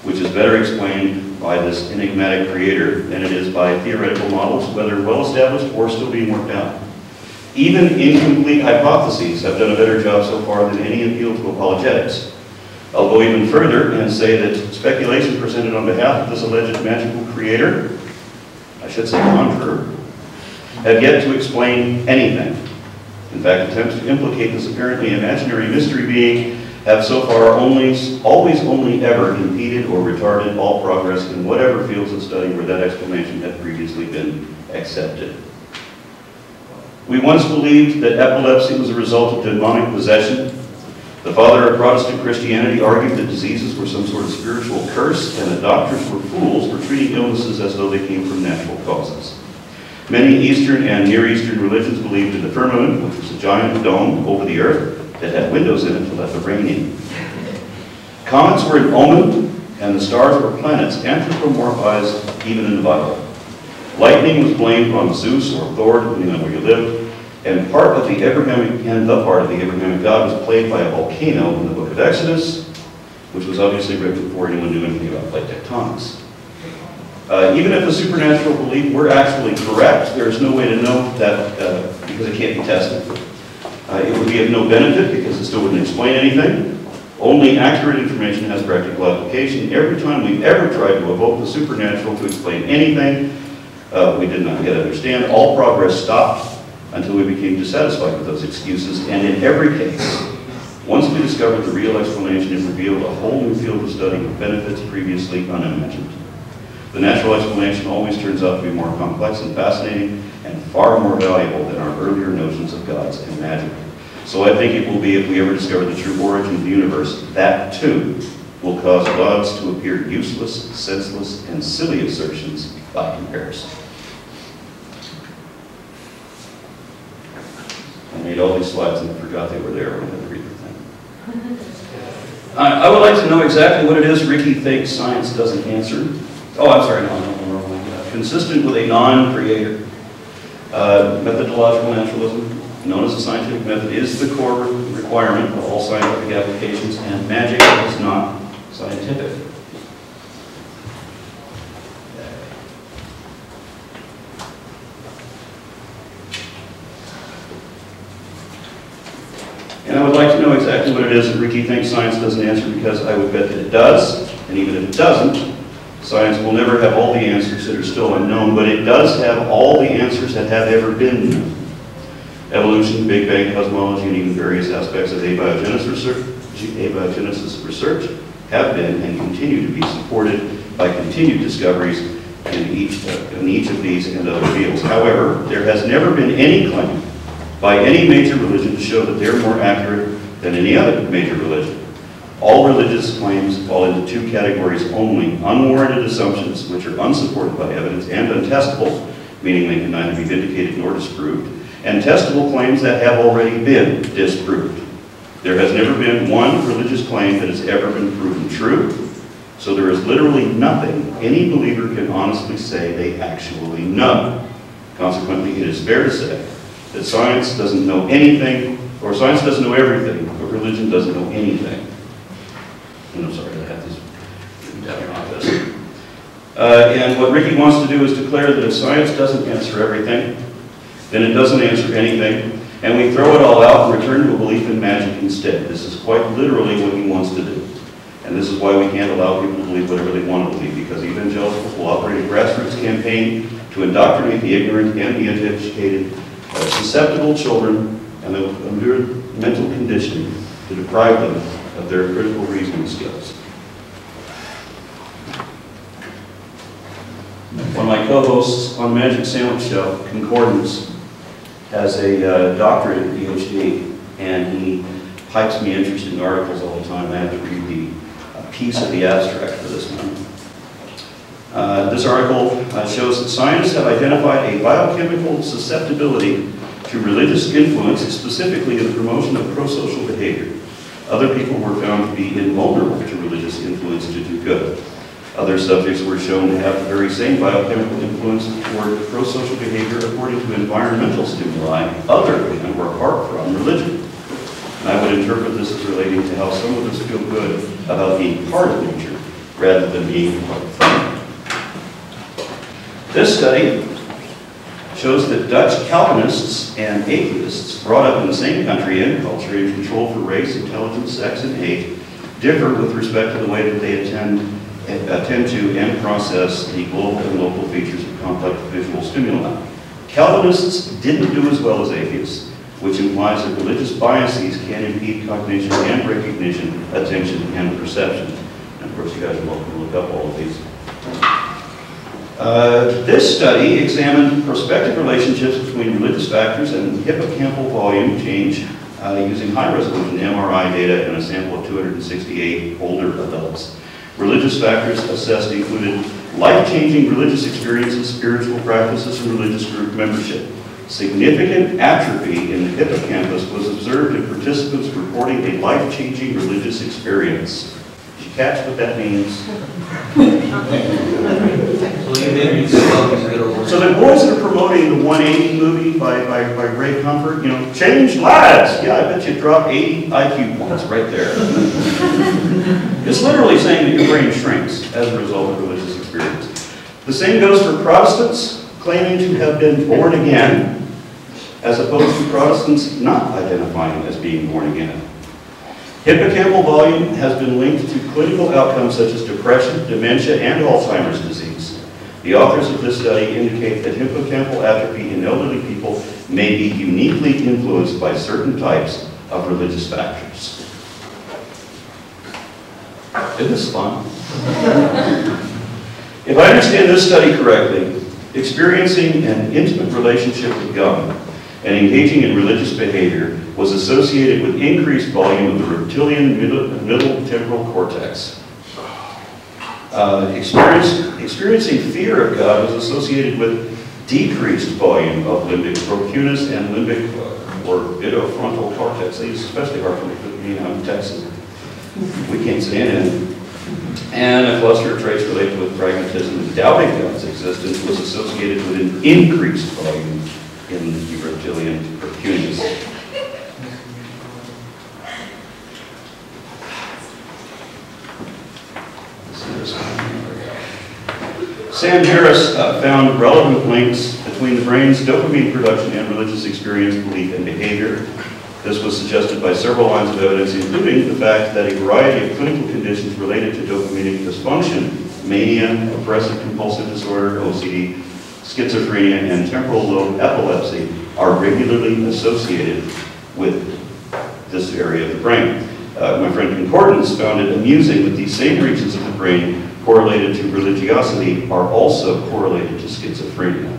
which is better explained by this enigmatic creator than it is by theoretical models, whether well-established or still being worked out. Even incomplete hypotheses have done a better job so far than any appeal to apologetics. I'll go even further and say that speculation presented on behalf of this alleged magical creator, I should say conjurer, have yet to explain anything. In fact, attempts to implicate this apparently imaginary mystery being have so far always only ever impeded or retarded all progress in whatever fields of study where that explanation had previously been accepted. We once believed that epilepsy was a result of demonic possession. The father of Protestant Christianity argued that diseases were some sort of spiritual curse, and that doctors were fools for treating illnesses as though they came from natural causes. Many Eastern and Near Eastern religions believed in the firmament, which was a giant dome over the earth that had windows in it to let the rain in. Comets were an omen, and the stars were planets, anthropomorphized even in the Bible. Lightning was blamed on Zeus or Thor, depending on where you lived, and part of the Abrahamic God was played by a volcano in the book of Exodus, which was obviously written before anyone knew anything about plate tectonics. Even if the supernatural belief were actually correct, there is no way to know that because it can't be tested. It would be of no benefit because it still wouldn't explain anything. Only accurate information has practical application. Every time we've ever tried to evoke the supernatural to explain anything, we did not yet understand. All progress stopped until we became dissatisfied with those excuses. And in every case, once we discovered the real explanation, it revealed a whole new field of study with benefits previously unimagined. The natural explanation always turns out to be more complex and fascinating and far more valuable than our earlier notions of gods and magic. So I think it will be, if we ever discover the true origin of the universe, that too will cause gods to appear useless, senseless, and silly assertions by comparison. I made all these slides and I forgot they were there when I had to read the thing. I would like to know exactly what it is Ricky thinks science doesn't answer. Oh, I'm sorry, no. Consistent with a non-creator. Methodological naturalism, known as the scientific method, is the core requirement of all scientific applications, and magic is not scientific. And I would like to know exactly what it is that Ricky thinks science doesn't answer, because I would bet that it does, and even if it doesn't, science will never have all the answers that are still unknown, but it does have all the answers that have ever been known. Evolution, Big Bang, cosmology, and even various aspects of abiogenesis research have been and continue to be supported by continued discoveries in each of these and other fields. However, there has never been any claim by any major religion to show that they're more accurate than any other major religion. All religious claims fall into two categories only: unwarranted assumptions, which are unsupported by evidence, and untestable, meaning they can neither be vindicated nor disproved, and testable claims that have already been disproved. There has never been one religious claim that has ever been proven true, so there is literally nothing any believer can honestly say they actually know. Consequently, it is fair to say that science doesn't know anything, or science doesn't know everything, but religion doesn't know anything. And I'm sorry, I have this written down like this. And what Ricky wants to do is declare that if science doesn't answer everything, then it doesn't answer anything, and we throw it all out and return to a belief in magic instead. This is quite literally what he wants to do. And this is why we can't allow people to believe whatever they want to believe, because evangelicals will operate a grassroots campaign to indoctrinate the ignorant and the uneducated, susceptible children, and they'll endure mental conditioning to deprive them of their critical reasoning skills. One of my co-hosts on Magic Sandwich Show, Concordance, has a doctorate, Ph.D., and he pipes me interest in articles all the time. I have to read the piece of the abstract for this one. This article shows that scientists have identified a biochemical susceptibility to religious influence, specifically in the promotion of pro-social behavior. Other people were found to be invulnerable to religious influence to do good. Other subjects were shown to have the very same biochemical influence toward pro-social behavior according to environmental stimuli other than or apart from religion. And I would interpret this as relating to how some of us feel good about being part of nature rather than being part from it. This study shows that Dutch Calvinists and atheists brought up in the same country and culture and controlled for race, intelligence, sex, and hate differ with respect to the way that they attend to and process the global and local features of complex visual stimuli. Calvinists didn't do as well as atheists, which implies that religious biases can impede cognition and recognition, attention, and perception. And of course, you guys are welcome to look up all of these. This study examined prospective relationships between religious factors and hippocampal volume change using high-resolution MRI data in a sample of 268 older adults. Religious factors assessed included life-changing religious experiences, spiritual practices, and religious group membership. Significant atrophy in the hippocampus was observed in participants reporting a life-changing religious experience. Did you catch what that means? So the boys that are promoting the 180 movie by Ray Comfort, you know, change lives. Yeah, I bet you drop 80 IQ points right there. It's literally saying that your brain shrinks as a result of religious experience. The same goes for Protestants claiming to have been born again, as opposed to Protestants not identifying as being born again. Hippocampal volume has been linked to clinical outcomes such as depression, dementia, and Alzheimer's disease. The authors of this study indicate that hippocampal atrophy in elderly people may be uniquely influenced by certain types of religious factors. Isn't this fun? If I understand this study correctly, experiencing an intimate relationship with God and engaging in religious behavior was associated with increased volume of the reptilian middle temporal cortex. Experiencing fear of God was associated with decreased volume of limbic procunis and limbic or idofrontal cortex. These are especially hard for me in Texas. We can't stand it. And a cluster of traits related with pragmatism and doubting God's existence was associated with an increased volume in the reptilian procunis. Sam Harris found relevant links between the brain's dopamine production and religious experience, belief, and behavior. This was suggested by several lines of evidence, including the fact that a variety of clinical conditions related to dopaminic dysfunction, mania, obsessive compulsive disorder, OCD, schizophrenia, and temporal lobe epilepsy are regularly associated with this area of the brain. My friend Concordance found it amusing that these same regions of the brain correlated to religiosity are also correlated to schizophrenia.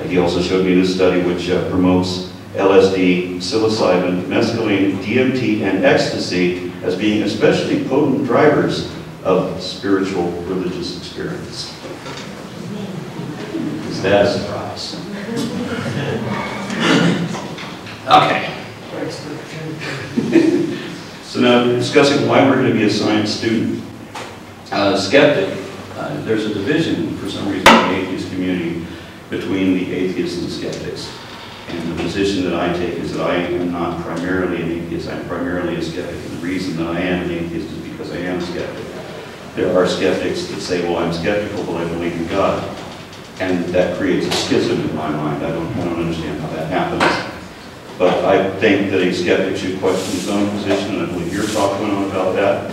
He also showed me this study which promotes LSD, psilocybin, mescaline, DMT, and ecstasy as being especially potent drivers of spiritual religious experience. Is that a surprise? Okay. So now discussing why we're going to be a science student. Skeptic, there's a division for some reason in the atheist community between the atheists and skeptics. And the position that I take is that I am not primarily an atheist, I'm primarily a skeptic. And the reason that I am an atheist is because I am a skeptic. There are skeptics that say, well, I'm skeptical, but I believe in God. And that creates a schism in my mind. I don't understand how that happens. But I think that a skeptic should question his own position, and I believe your talk went on about that.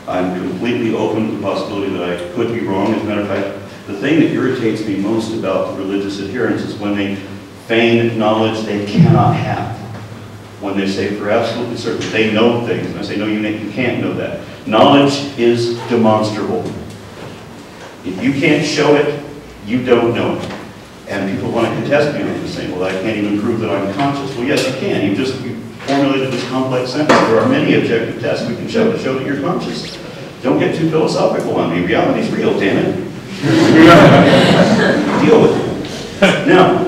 I'm completely open to the possibility that I could be wrong. As a matter of fact, the thing that irritates me most about the religious adherents is when they feign knowledge they cannot have. When they say for absolutely certain they know things, and I say, no, you can't know that. Knowledge is demonstrable. If you can't show it, you don't know it. And people want to contest me on this, saying, well, I can't even prove that I'm conscious. Well, yes, you can. You formulated this complex sentence. There are many objective tests we can show to show that you're conscious. Don't get too philosophical on me. Reality's real, damn it. Deal with it. Now,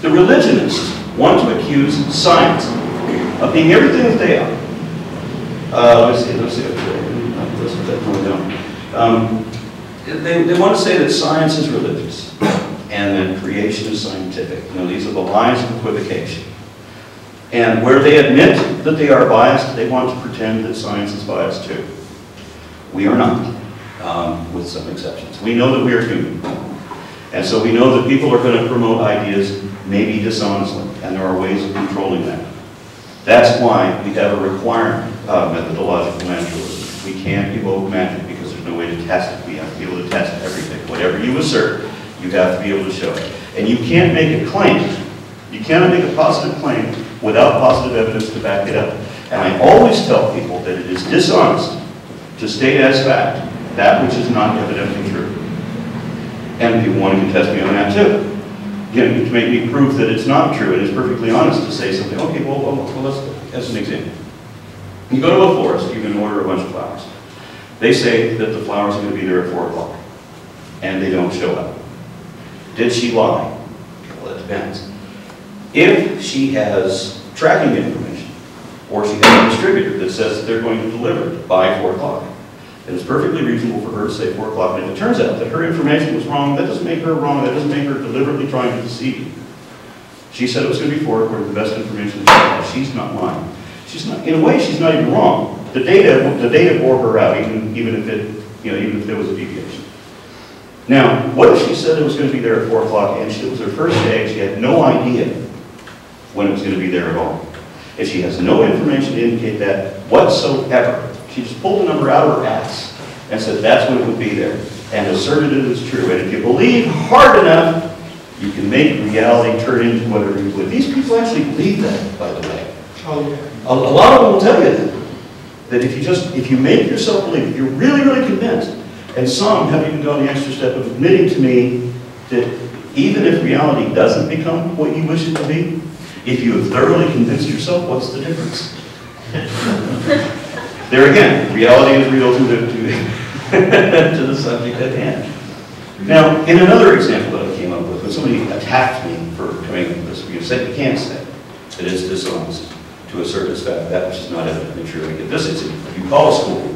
the religionists want to accuse science of being everything that they are. Let's see. They want to say that science is religious and that creation is scientific. You know, these are the lies of equivocation. And where they admit that they are biased, they want to pretend that science is biased too. We are not, with some exceptions. We know that we are human. And so we know that people are going to promote ideas maybe dishonestly, and there are ways of controlling that. That's why we have a requirement of methodological naturalism. We can't evoke magic because there's no way to test it. We have to be able to test everything. Whatever you assert, you have to be able to show it. And you can't make a claim. You cannot make a positive claim without positive evidence to back it up. And I always tell people that it is dishonest to state as fact that which is not evidently true. And people want to contest me on that too. Again, to make me prove that it's not true, and it's perfectly honest to say something. Okay, well let's, as an example. You go to a florist, you can order a bunch of flowers. They say that the flowers are going to be there at 4 o'clock, and they don't show up. Did she lie? Okay, well, it depends. If she has tracking information, or she has a distributor that says that they're going to deliver it by 4 o'clock, then it's perfectly reasonable for her to say 4 o'clock. And if it turns out that her information was wrong, that doesn't make her wrong, that doesn't make her deliberately trying to deceive you. She said it was going to be 4 according to the best information that she has. She's not lying. She's not, in a way, she's not even wrong. The data bore her out, even if there was a deviation. Now, what if she said it was going to be there at 4 o'clock and it was her first day and she had no idea when it was going to be there at all? If she has no information to indicate that whatsoever, she just pulled the number out of her ass and said that's when it would be there and asserted it as true. And if you believe hard enough, you can make reality turn into whatever you believe. These people actually believe that, by the way. Oh, yeah. A lot of them will tell you that if you make yourself believe, if you're really, really convinced, and some have even gone the extra step of admitting to me that even if reality doesn't become what you wish it to be, if you have thoroughly convinced yourself, what's the difference? There again, reality is real to the subject at hand. Now, in another example that I came up with, when somebody attacked me for coming up with this, you said you can't say that it's dishonest to assert as fact that which is not evidently true. I get this example. If you call a school,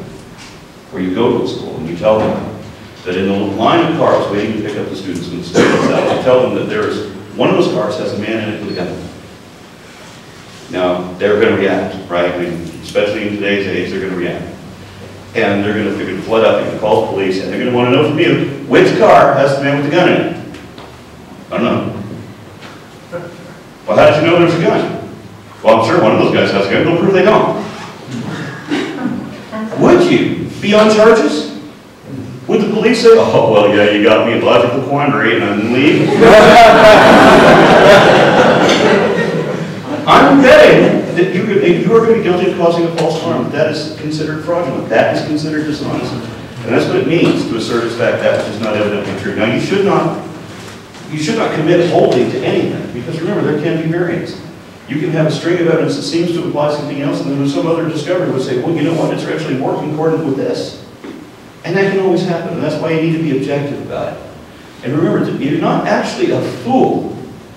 or you go to a school, and you tell them that in the line of cars waiting to pick up the students when the school comes out, you tell them that there's one of those cars has a man in it with a gun. Now, they're going to react, right? I mean, especially in today's age, they're going to react. And they're going to flood up, they're going to call the police, and they're going to want to know from you, which car has the man with the gun in it? I don't know. Well, how did you know there's a gun? Well, I'm sure one of those guys has a gun. They'll prove they don't. Would you be on charges? Would the police say, oh, well, yeah, you got me in logical quandary, and then leave? I'm betting that you are going to be guilty of causing a false alarm. That is considered fraudulent. That is considered dishonest. And that's what it means to assert as fact that which is not evidently true. Now, you should not commit wholly to anything, because remember, there can be variance. You can have a string of evidence that seems to imply something else, and then some other discovery would say, well, you know what, it's actually more concordant with this. And that can always happen, and that's why you need to be objective about it. And remember, you're not actually a fool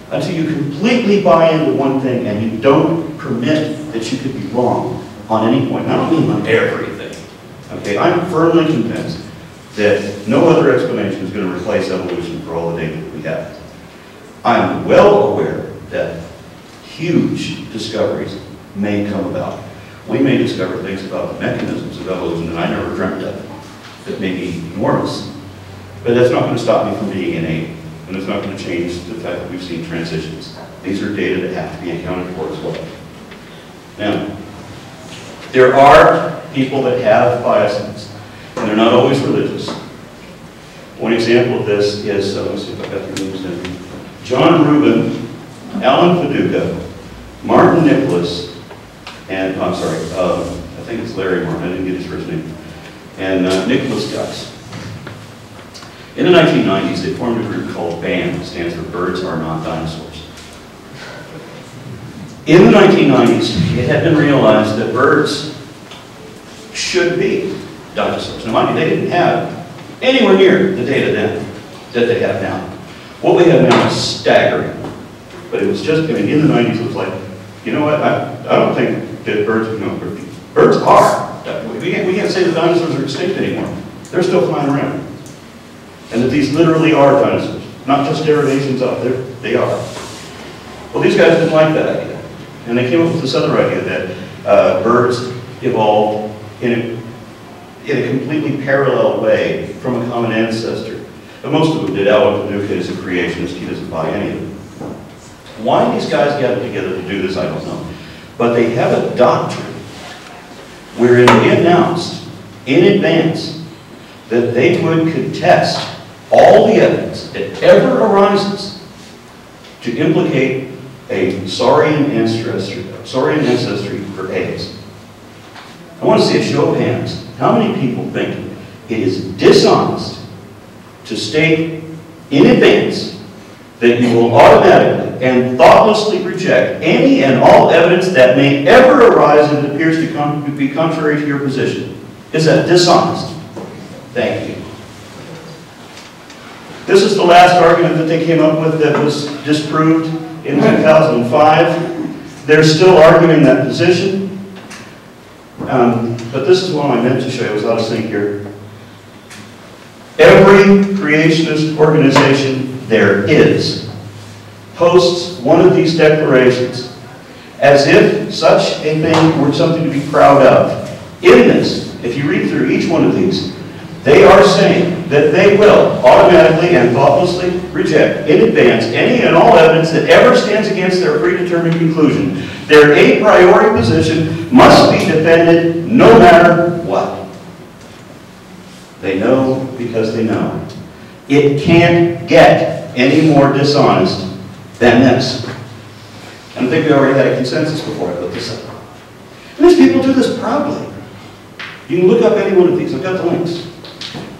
until you completely buy into one thing and you don't permit that you could be wrong on any point. And I don't mean on everything. Okay, I'm firmly convinced that no other explanation is going to replace evolution for all the data that we have. I'm well aware that huge discoveries may come about. We may discover things about the mechanisms of evolution that I never dreamt of that may be enormous. But that's not going to stop me from being innate, and it's not going to change the fact that we've seen transitions. These are data that have to be accounted for as well. Now, there are people that have biases, and they're not always religious. One example of this is, let me see if I got the names in. John Rubin, Alan Paducah, Martin Nicholas, and I'm sorry, I think it's Larry Martin, I didn't get his first name, and Nicholas Gus. In the 1990s, they formed a group called BAM, that stands for Birds Are Not Dinosaurs. In the 1990s, it had been realized that birds should be dinosaurs. Now, mind you, they didn't have anywhere near the data then that they have now. What we have now is staggering. But it was just, I mean, in the 90s, it was like, you know what, I don't think that birds, birds are. We can't say that dinosaurs are extinct anymore. They're still flying around. And that these literally are dinosaurs, not just derivations of them, they are. Well, these guys didn't like that idea. And they came up with this other idea that birds evolved in a completely parallel way from a common ancestor. But most of them did. Alan Paducah is a creationist. He doesn't buy any of them. Why these guys gathered together to do this, I don't know. But they have a doctrine wherein they announced in advance that they would contest all the evidence that ever arises to implicate a saurian ancestry for apes. I want to see a show of hands. How many people think it is dishonest to state in advance that you will automatically and thoughtlessly reject any and all evidence that may ever arise that appears to be contrary to your position? Is that dishonest? Thank you. This is the last argument that they came up with that was disproved in 2005. They're still arguing that position. But this is one I meant to show you. I was out of sync here. Every creationist organization there is posts one of these declarations as if such a thing were something to be proud of. In this, if you read through each one of these, they are saying that they will automatically and thoughtlessly reject in advance any and all evidence that ever stands against their predetermined conclusion. Their a priori position must be defended no matter what. They know because they know. It can't get any more dishonest than this. And I think we already had a consensus before I put this up. And these people do this proudly. You can look up any one of these. I've got the links.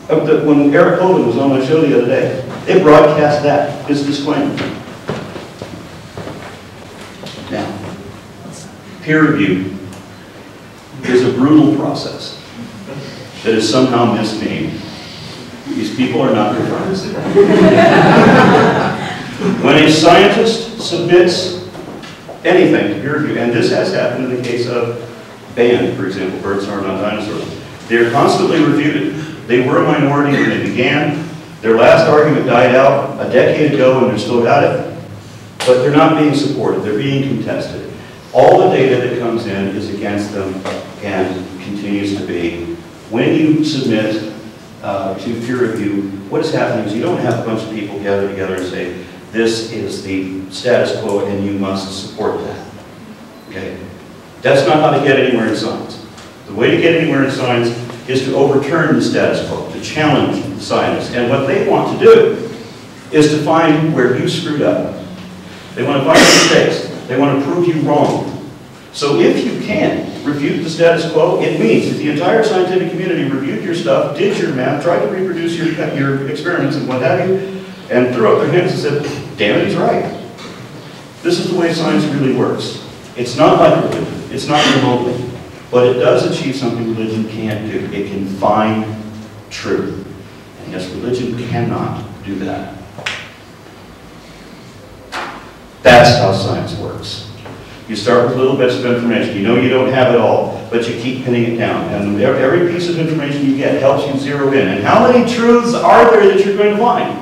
When Eric Hovind was on my show the other day, they broadcast that, his disclaimer. Now, peer review is a brutal process that is somehow misnamed. These people are not your friends. When a scientist submits anything to peer review, and this has happened in the case of BAND, for example, Birds Are Not Dinosaurs, they're constantly refuted. They were a minority when they began. Their last argument died out a decade ago and they're still at it. But they're not being supported. They're being contested. All the data that comes in is against them and continues to be. When you submit to peer review, what is happening is you don't have a bunch of people gather together and say, this is the status quo and you must support that. Okay? That's not how to get anywhere in science. The way to get anywhere in science is to overturn the status quo, to challenge the scientists. And what they want to do is to find where you screwed up. They want to find mistakes. They want to prove you wrong. So if you can refute the status quo, it means that the entire scientific community reviewed your stuff, did your math, tried to reproduce your experiments and what have you, and threw up their hands and said, damn it, he's right. This is the way science really works. It's not like religion. It's not remotely. But it does achieve something religion can't do. It can find truth. And yes, religion cannot do that. That's how science works. You start with little bits of information. You know you don't have it all, but you keep pinning it down. And every piece of information you get helps you zero in. And how many truths are there that you're going to find?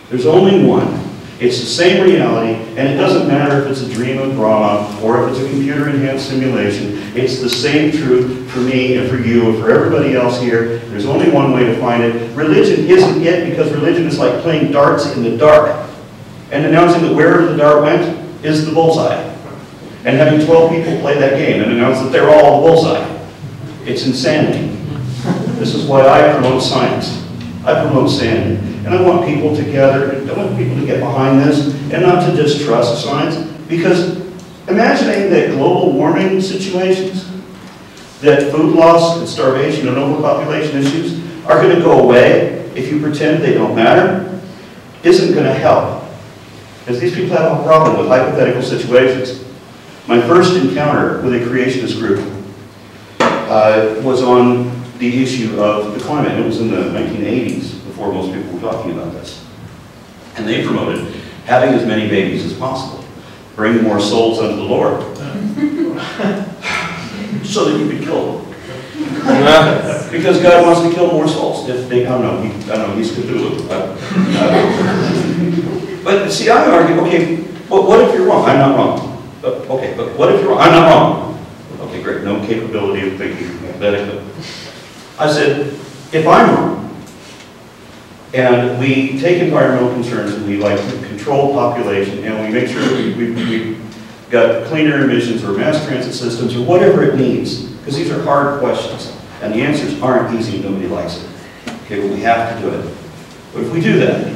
There's only one. It's the same reality, and it doesn't matter if it's a dream of Brahma or if it's a computer-enhanced simulation. It's the same truth for me and for you and for everybody else here. There's only one way to find it. Religion isn't it, because religion is like playing darts in the dark and announcing that wherever the dart went is the bullseye. And having 12 people play that game and announce that they're all the bullseye. It's insanity. This is why I promote science. I promote sanity. And I want people to gather, I want people to get behind this and not to distrust science. Because imagining that global warming situations, that food loss and starvation and overpopulation issues are going to go away if you pretend they don't matter, isn't going to help. Because these people have a problem with hypothetical situations. My first encounter with a creationist group was on the issue of the climate. It was in the 1980s, before most people were talking about this. And they promoted having as many babies as possible, bring more souls unto the Lord, so that you could kill them. Because God wants to kill more souls. If they, I don't know, he's Cthulhu. But see, I argue, okay, well, what if you're wrong? I'm not wrong. Okay, but what if you're wrong? I'm not wrong. Okay, great, no capability of thinking hypothetically. I said, if I'm wrong, and we take environmental concerns and we like to control population and we make sure that we've got cleaner emissions or mass transit systems or whatever it needs, because these are hard questions and the answers aren't easy and nobody likes it. Okay, but we have to do it. But if we do that,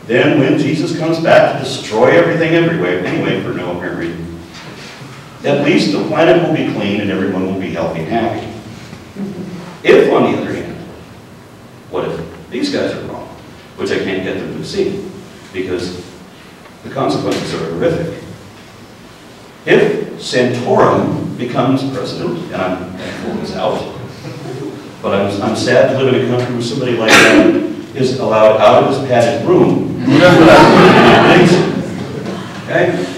then when Jesus comes back to destroy everything everywhere, anyway, for no apparent reason, at least the planet will be clean and everyone will be healthy and happy. If, on the other hand, what if these guys are wrong? Which I can't get them to see, because the consequences are horrific. If Santorum becomes president, and I'm pulling this out, but I'm sad to live in a country where somebody like that is allowed out of his padded room. Okay?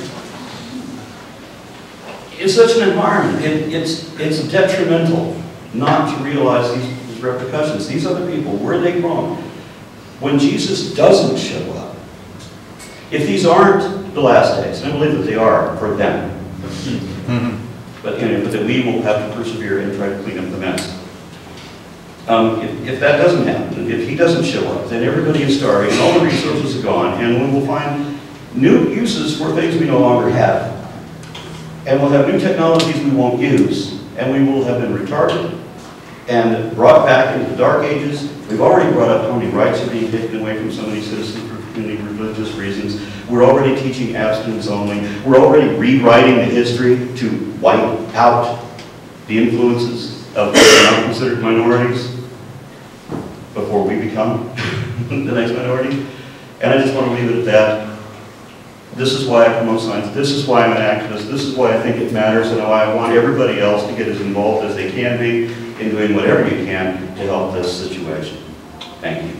In such an environment, it's detrimental not to realize these repercussions. These other people, were they wrong? When Jesus doesn't show up, if these aren't the last days, and I believe that they are for them, but that we will have to persevere and try to clean up the mess. If that doesn't happen, if he doesn't show up, then everybody is starving, and all the resources are gone, and we will find new uses for things we no longer have. And we'll have new technologies we won't use, and we will have been retarded and brought back into the dark ages. We've already brought up how many rights are being taken away from so many citizens for many religious reasons. We're already teaching abstinence only. We're already rewriting the history to wipe out the influences of what are now considered minorities before we become the next minority. And I just want to leave it at that. This is why I promote science. This is why I'm an activist. This is why I think it matters, and why I want everybody else to get as involved as they can be in doing whatever you can to help this situation. Thank you.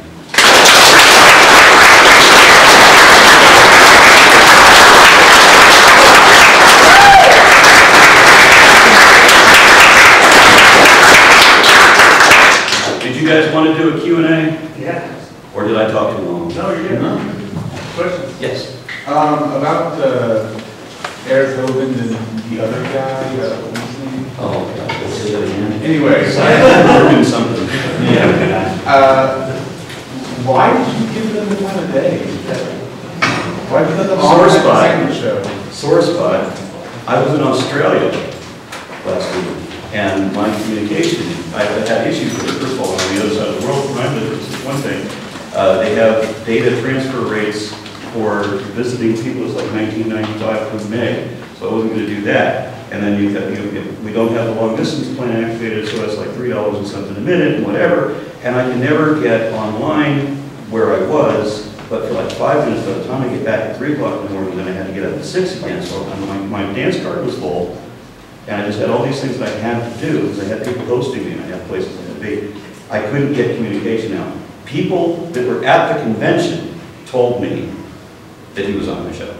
Did you guys want to do a Q&A? Yeah. Or did I talk too long? No, you're good. Questions? Yes. About Eric Hovind and the other guy, what's his name? Oh, God, let's say that again. Anyway. We're doing something. Yeah. Why did you give them the time of day? Why did you let them all Sore the spot. second show? Sore spot. I was in Australia last week, and my communication, I've had issues with it. First of all, on the other side of the world, this is one thing. They have data transfer rates for visiting people. It's like 1995 to May, so I wasn't going to do that. And then we don't have the long distance plan activated, so it's like $3 and something a minute and whatever. And I can never get online where I was, but for like 5 minutes by the time I get back at 3 o'clock in the morning, then I had to get up at 6 again. So my dance card was full, and I just had all these things that I had to do because I had people hosting me and I had places I had to be. I couldn't get communication out. People that were at the convention told me that he was on my show.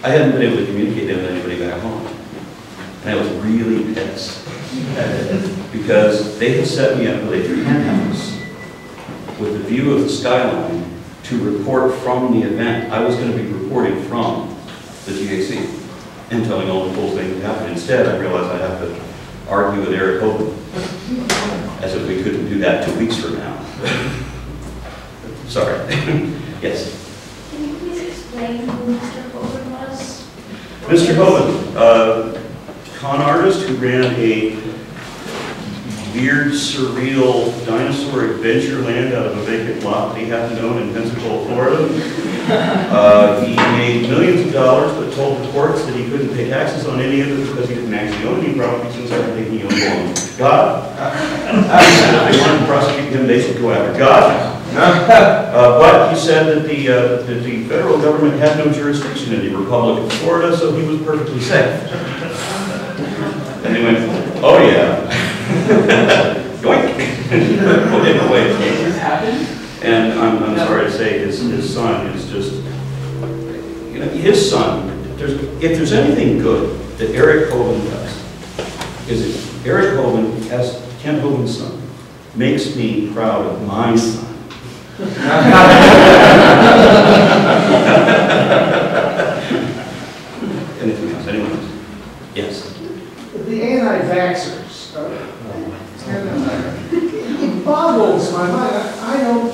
I hadn't been able to communicate with anybody back home. And I was really pissed. Because they had set me up with a penthouse with the view of the skyline to report from the event. I was going to be reporting from the GAC and telling all the cool things that happened. Instead, I realized I have to argue with Eric Hovind, as if we couldn't do that 2 weeks from now. Sorry. Yes? Can you please explain who Mr. Hovind was? Mr. Hovind, con artist who ran a weird, surreal dinosaur adventure land out of a vacant lot that he happened to own in Pensacola, Florida. He made millions of dollars, but told the courts that he couldn't pay taxes on any of it because he didn't actually own any property since everything he owned belonged to God. If they wanted to prosecute him, they should go after God. But he said that the federal government had no jurisdiction in the Republic of Florida, so he was perfectly safe. And they went, oh yeah. Yoink. And I'm sorry to say, his son is just, you know, his son, if there's anything good that Eric Hovind does, is that Eric Hovind, as Kent Hovin's son, makes me proud of my son. Anything else? Anyone else? Yes. The anti-vaxxers. It boggles my mind. I know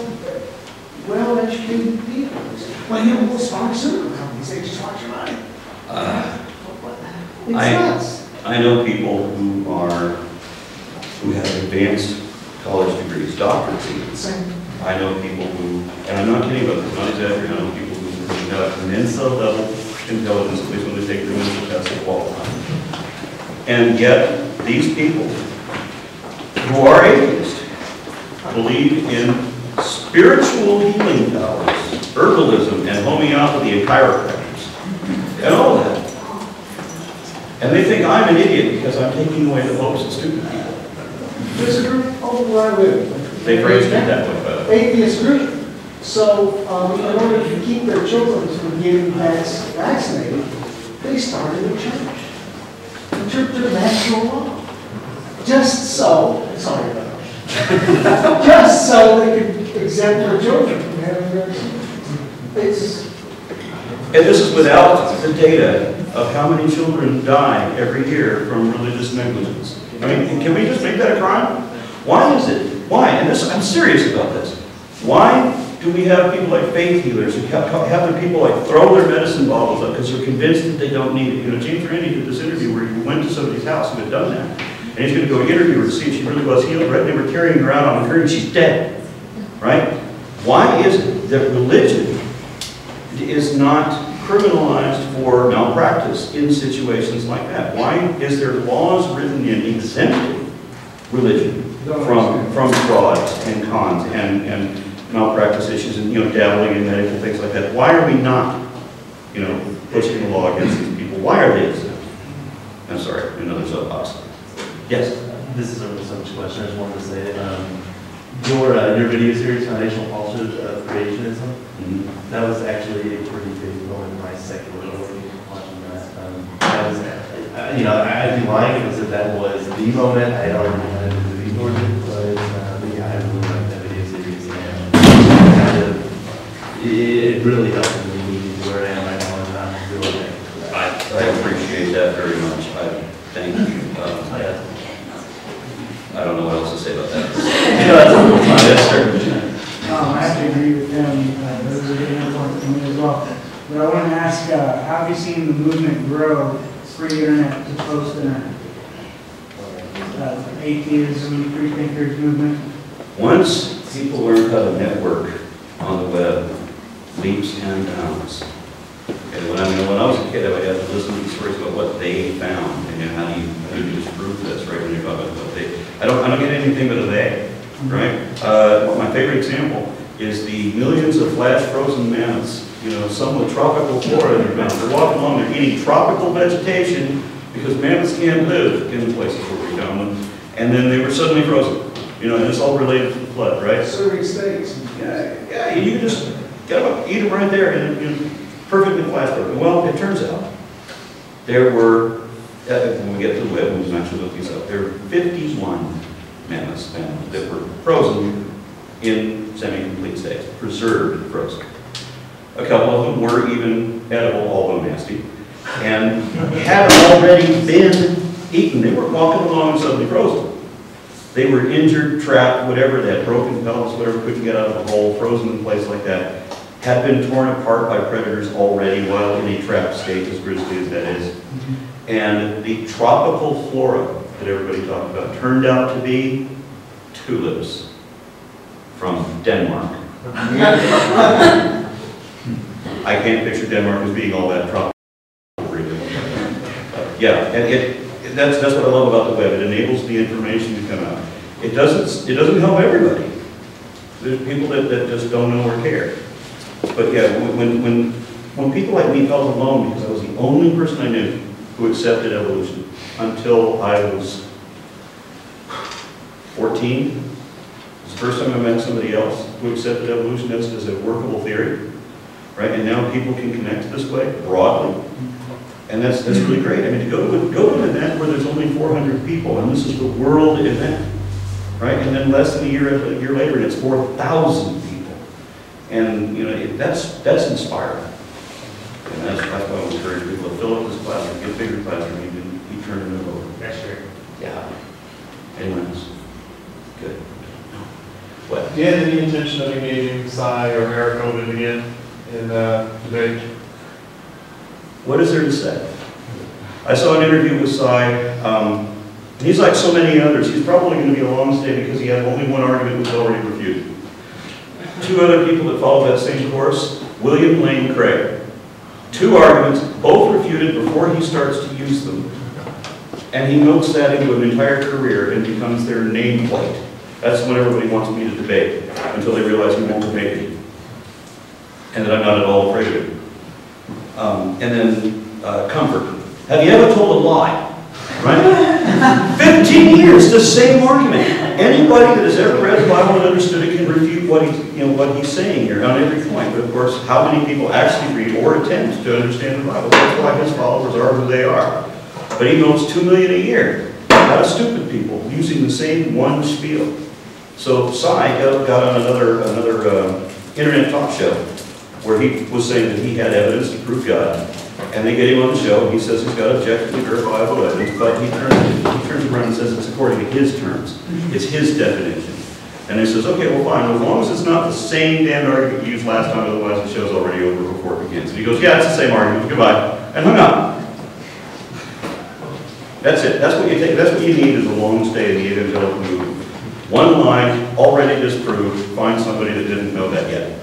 well-educated people. Well, you know, most pharmaceutical companies, they just want your money. It's nuts. I know people who have advanced college degrees, doctorates even. I know people who, and I'm not kidding about this, not exaggerating, I know people who have Mensa level intelligence, at least when they take their mental test, they qualify. And yet, these people who are atheists believe in spiritual healing powers, herbalism and homeopathy and chiropractors, and all that. And they think I'm an idiot because I'm taking away the hopes of stupid people. There's a group over where I live. They phrased it that way, by the way. Atheist group. So, in order to keep their children from getting vaccinated, they started a church. The Church of Natural Law. Just so, sorry about that. Just so they could exempt their children from having vaccines. And this is without the data of how many children die every year from religious negligence. I mean, can we just make that a crime? Why is it? Why? And this, I'm serious about this. Why do we have people like faith healers who have their people like throw their medicine bottles up because they're convinced that they don't need it? You know, James Randi did this interview where he went to somebody's house who had done that. And he's going to go interview her to see if she really was healed, right? They were carrying her out on a gurney. She's dead, right? Why is it that religion is not criminalized for malpractice in situations like that? Why is there laws written in exempting religion from frauds and cons and malpractice issues and, you know, dabbling in medical things like that? Why are we not, you know, pushing the law against these people? Why are they exempt? I'm sorry, another soapbox. Yes? This is a real subject question. I just wanted to say, your video series, Foundational Falsehood of Creationism, that was actually a pretty big moment in my secular world watching that. That was, you know, I'd be lying if I said that was the moment. I don't remember the video, but yeah, I really liked that video series. And kind of, it really helped me where I am right now, and I'm really thankful for that. I appreciate that very much. Thank you. I don't know what else to say about that. You know, that's a cool time. Yes, sir. I have to agree with them. Those are getting important to me as well. But I want to ask, how have you seen the movement grow, free internet to post-internet? Atheism, free thinkers movement? Once people learn how to network on the web, leaps and bounds. And when I was a kid, I would have to listen to stories about what they found, and you know, how do you disprove this, right? When you're talking about what they, I don't get anything but a they, right? My favorite example is the millions of flash frozen mammoths. You know, some with tropical flora in their mouth. They're walking along, they're eating tropical vegetation because mammoths can't live in the places where we found them. And then they were suddenly frozen. You know, and it's all related to the flood, right? Serving steaks. Yeah, you can just get them up, eat them right there, and you know, perfectly flash frozen. Well, it turns out there were, when we get to the web, we can actually look these up, there were 51 mammoths that were frozen in semi-complete states, preserved frozen. A couple of them were even edible, although nasty, and had already been eaten. They were walking along and suddenly frozen. They were injured, trapped, whatever, they had broken pelvis, whatever, couldn't get out of a hole, frozen in place like that, had been torn apart by predators already while in a trapped state, as grisly as that is. And the tropical flora that everybody talked about turned out to be tulips from Denmark. I can't picture Denmark as being all that tropical. Yeah, and that's what I love about the web. It enables the information to come out. It doesn't help everybody. There's people that just don't know or care. But yeah, when people like me felt alone, because I was the only person I knew who accepted evolution until I was 14. It was the first time I met somebody else who accepted evolution as a workable theory, right? And now people can connect this way broadly, and that's really great. I mean, to go to an event where there's only 400 people, and this is the world event, right? And then less than a year later, and it's 4,000 people, and you know that's inspiring. And that's why I would encourage people to fill up this classroom, get bigger classroom, you can keep turning it over. Next year. Yeah. Anyone else? Good. What? Do you have any intention of engaging Cy or Eric again in debate? What is there to say? I saw an interview with Cy. He's like so many others. He's probably going to be a long stay because he had only one argument that was already refuted. Two other people that followed that same course, William Lane Craig. Two arguments, both refuted before he starts to use them. And he milks that into an entire career and becomes their nameplate. That's when everybody wants me to debate, until they realize he won't debate me. And that I'm not at all afraid of him. And then comfort. Have you ever told a lie? Right? 15 years, the same argument. Anybody that has ever read the Bible and understood it can refute what he's saying here on every point. But of course, how many people actually read or attempt to understand the Bible? That's why his followers are who they are. But he knows $2 million a year out of stupid people using the same one spiel. So Cy got on another internet talk show where he was saying that he had evidence to prove God. And they get him on the show, and he says he's got objectively verifiable evidence, but he turns around and says it's according to his terms. It's his definition. And he says, okay, well fine, as long as it's not the same damn argument you used last time, otherwise the show's already over before it begins. And he goes, yeah, it's the same argument, goodbye. And hung up. That's it. That's what you take. That's what you need is a long stay in the evangelical movement. One line, already disproved, find somebody that didn't know that yet.